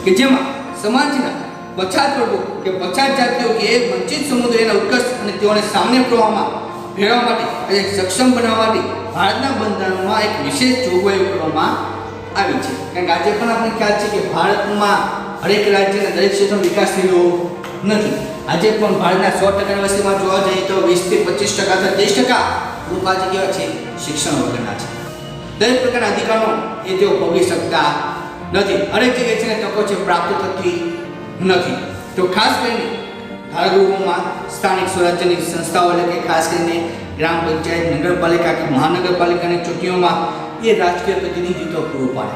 કે જેમાં સમાજના પછાત વર્ગો કે પછાત જાતિઓ કે એક વંચિત સમુદાયના ઉત્કર્ષ અને તેઓને સામાન્ય પ્રવાહમાં ભેળવવા માટે અને સક્ષમ બનાવવા માટે ભારતના બંધારણમાં એક વિશેષ જોગવાઈઓ કરવામાં આવી છે. કારણ કે આજે પણ આપણે ખ્યાલ છે કે ભારતમાં દરેક રાજ્યના દરેક ક્ષેત્રનો વિકાસ થયો નથી. આજે પણ ભારતના 100% વસ્તીમાં જોવા જઈએ તો 20 થી 25% અથવા 30% લોકો આજે કેવા છે? શિક્ષણ વગરના છે. દરેક પ્રકારના અધિકારો એ તેઓ ભોગવી શકતા નથી. દરેક જગ્યાએ છે તકો છે પ્રાપ્ત થતી નથી. તો ખાસ કરીને ધારાગૃહોમાં સ્થાનિક સ્વરાજ્યની સંસ્થાઓ એટલે કે ખાસ કરીને ગ્રામ પંચાયત, નગરપાલિકા કે મહાનગરપાલિકાની ચૂંટણીઓમાં એ રાજકીય પ્રતિનિધિત્વ પૂરું પાડે.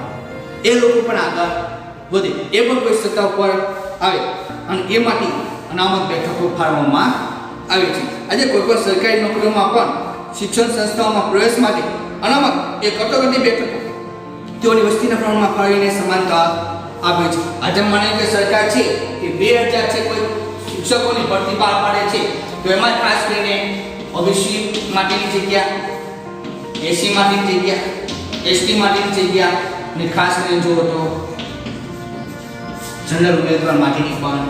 એ લોકો પણ આગળ વધે, એ પણ કોઈ સત્તા ઉપર આવે અને એ માટે અનામત બેઠકો ફાળવવામાં આવે છે. આજે કોઈ પણ સરકારી નોકરીઓમાં પણ શિક્ષણ સંસ્થાઓમાં પ્રવેશ માટે અનામત એ કટોકટી બેઠકો તેઓની વસ્તીના પ્રમાણમાં ફાળવીને સમાનતા આપે છે. આજે માની કે સરકાર છે એ 2000 છે કોઈ શિક્ષકોની ભરતી બહાર પાડે છે તો એમાં ખાસ કરીને ઓબીસી માટેની જગ્યા, એસસી માટેની જગ્યા, એસટી માટેની જગ્યા અને ખાસ કરીને જો તો જનરલ ઉમેદવાર માટેની પણ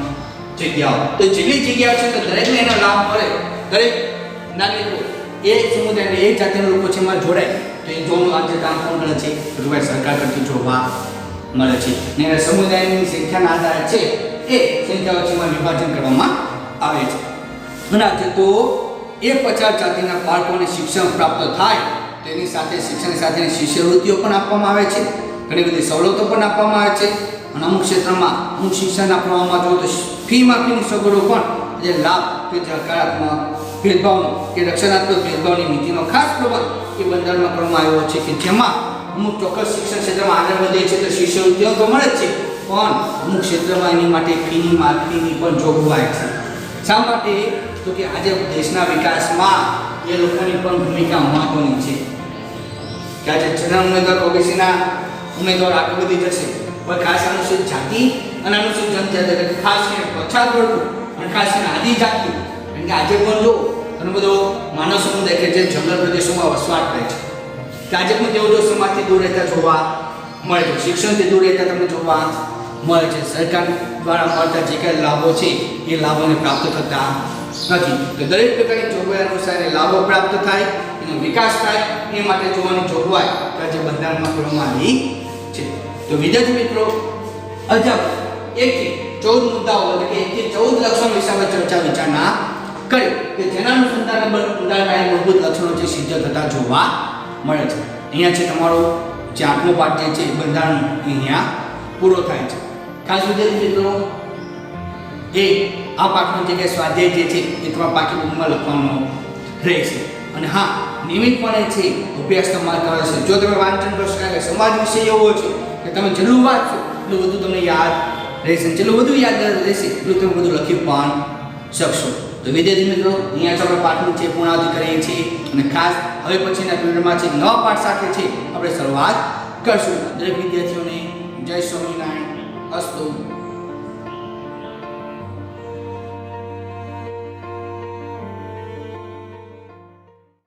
જગ્યાઓ. તો જેટલી જગ્યાઓ છે તો દરેકને એનો લાભ મળે, દરેક નાગરિકો એ સમુદાયને એ જાતિના લોકો છે એમાં જોડાય તો એ જોવાનું આજે કામ કોણ કરે છે તો ભાઈ સરકાર કરતી જોવા મળે છે. ને સમુદાયની સંખ્યાના આધારે છે એ સંખ્યાઓ છે એમાં વિભાજન કરવામાં આવે છે. અને આજે તો એ પછાત જાતિના બાળકોને શિક્ષણ પ્રાપ્ત થાય તેની સાથે શિક્ષણની સાથે શિષ્યવૃત્તિઓ પણ આપવામાં આવે છે, ઘણી બધી સવલતો પણ આપવામાં આવે છે. અને અમુક ક્ષેત્રમાં અમુક શિક્ષણના પ્રવાહમાં જો તો ફી માફીની સગવડો પણ જે લાભ કે હકારાત્મક ભેદભાવનો કે રક્ષણાત્મક ભેદભાવની નીતિનો ખાસ પ્રબંધ એ બંધારણમાં કરવામાં આવ્યો છે કે જેમાં અમુક ચોક્કસ શિક્ષણ ક્ષેત્રમાં આગળ વધે છે તો શિષ્યવૃત્તિઓ તો મળે જ છે પણ અમુક ક્ષેત્રમાં એની માટે ફીની માફીની પણ જોગવાઈ છે. શા માટે તો કે આજે દેશના વિકાસમાં એ લોકોની પણ ભૂમિકા મહત્વની છે. કે આજે જનરલ ઉમેદવાર ઓબીસીના ઉમેદવાર આગળ વધી જશે, પણ ખાસ અનુસૂચિત જાતિ અને અનુસૂચિત જનજાતિ એટલે ખાસ કરીને પછાત વર્ગો અને ખાસ કરીને આદિજાતિ, કારણ કે આજે પણ જો ઘણો બધો માનવ સમુદાય કે જે જંગલ પ્રદેશોમાં વસવાટ કરે છે, કે આજે પણ તેઓ જો સમાજથી દૂર રહેતા જોવા મળે છે, શિક્ષણથી દૂર રહેતા તમને જોવા મળે છે, સરકાર દ્વારા મળતા જે કંઈ લાભો છે એ લાભોને પ્રાપ્ત થતા નથી. તો દરેક પ્રકારની જોગવાઈ અનુસાર એ લાભો પ્રાપ્ત થાય, એનો વિકાસ થાય, એ માટે જોવાની જોગવાઈ જે બંધારણમાં કરવામાં આવી છે. તો વિદ્યાર્થી મિત્રો, આજે 1 થી 14 મુદ્દાઓ એટલે કે 1 થી 14 લક્ષણો વિશે આપણે ચર્ચા વિચારણા કરી કે જેના અનુસંધાને બંધારણના મૂળભૂત લક્ષણો જે સિદ્ધ થતા જોવા મળે છે. અહીંયા છે તમારો જે 8મો પાઠ જે છે બંધારણ અહીંયા પૂરો થાય છે. ખાસ વિદ્યાર્થી મિત્રો, આ પાઠનો જે કે સ્વાધ્યાય જે છે એ તમારા પાઠ્યપુસ્તકમાં લખવાનો રહેશે. અને હા, નિયમિતપણે છે અભ્યાસ તમારે કરવાનો છે. જો તમે વાંચન કરશો કે સમાજ વિશે એવો છે કે તમે જેટલું વાંચશો એટલું બધું તમને યાદ રહેશે, જેટલું બધું યાદ રહેશે એટલું તમે બધું લખી પણ શકશો. તો વિદ્યાર્થી મિત્રો, અહીંયા જ આપણે પાઠનું છે પૂર્ણાવતિ કરીએ છીએ અને ખાસ હવે પછીના પીરિયડમાં છે નવા પાઠ સાથે છે આપણે શરૂઆત કરશું. દરેક વિદ્યાર્થીઓને જય સ્વામિનારાયણ. અસ્તુ.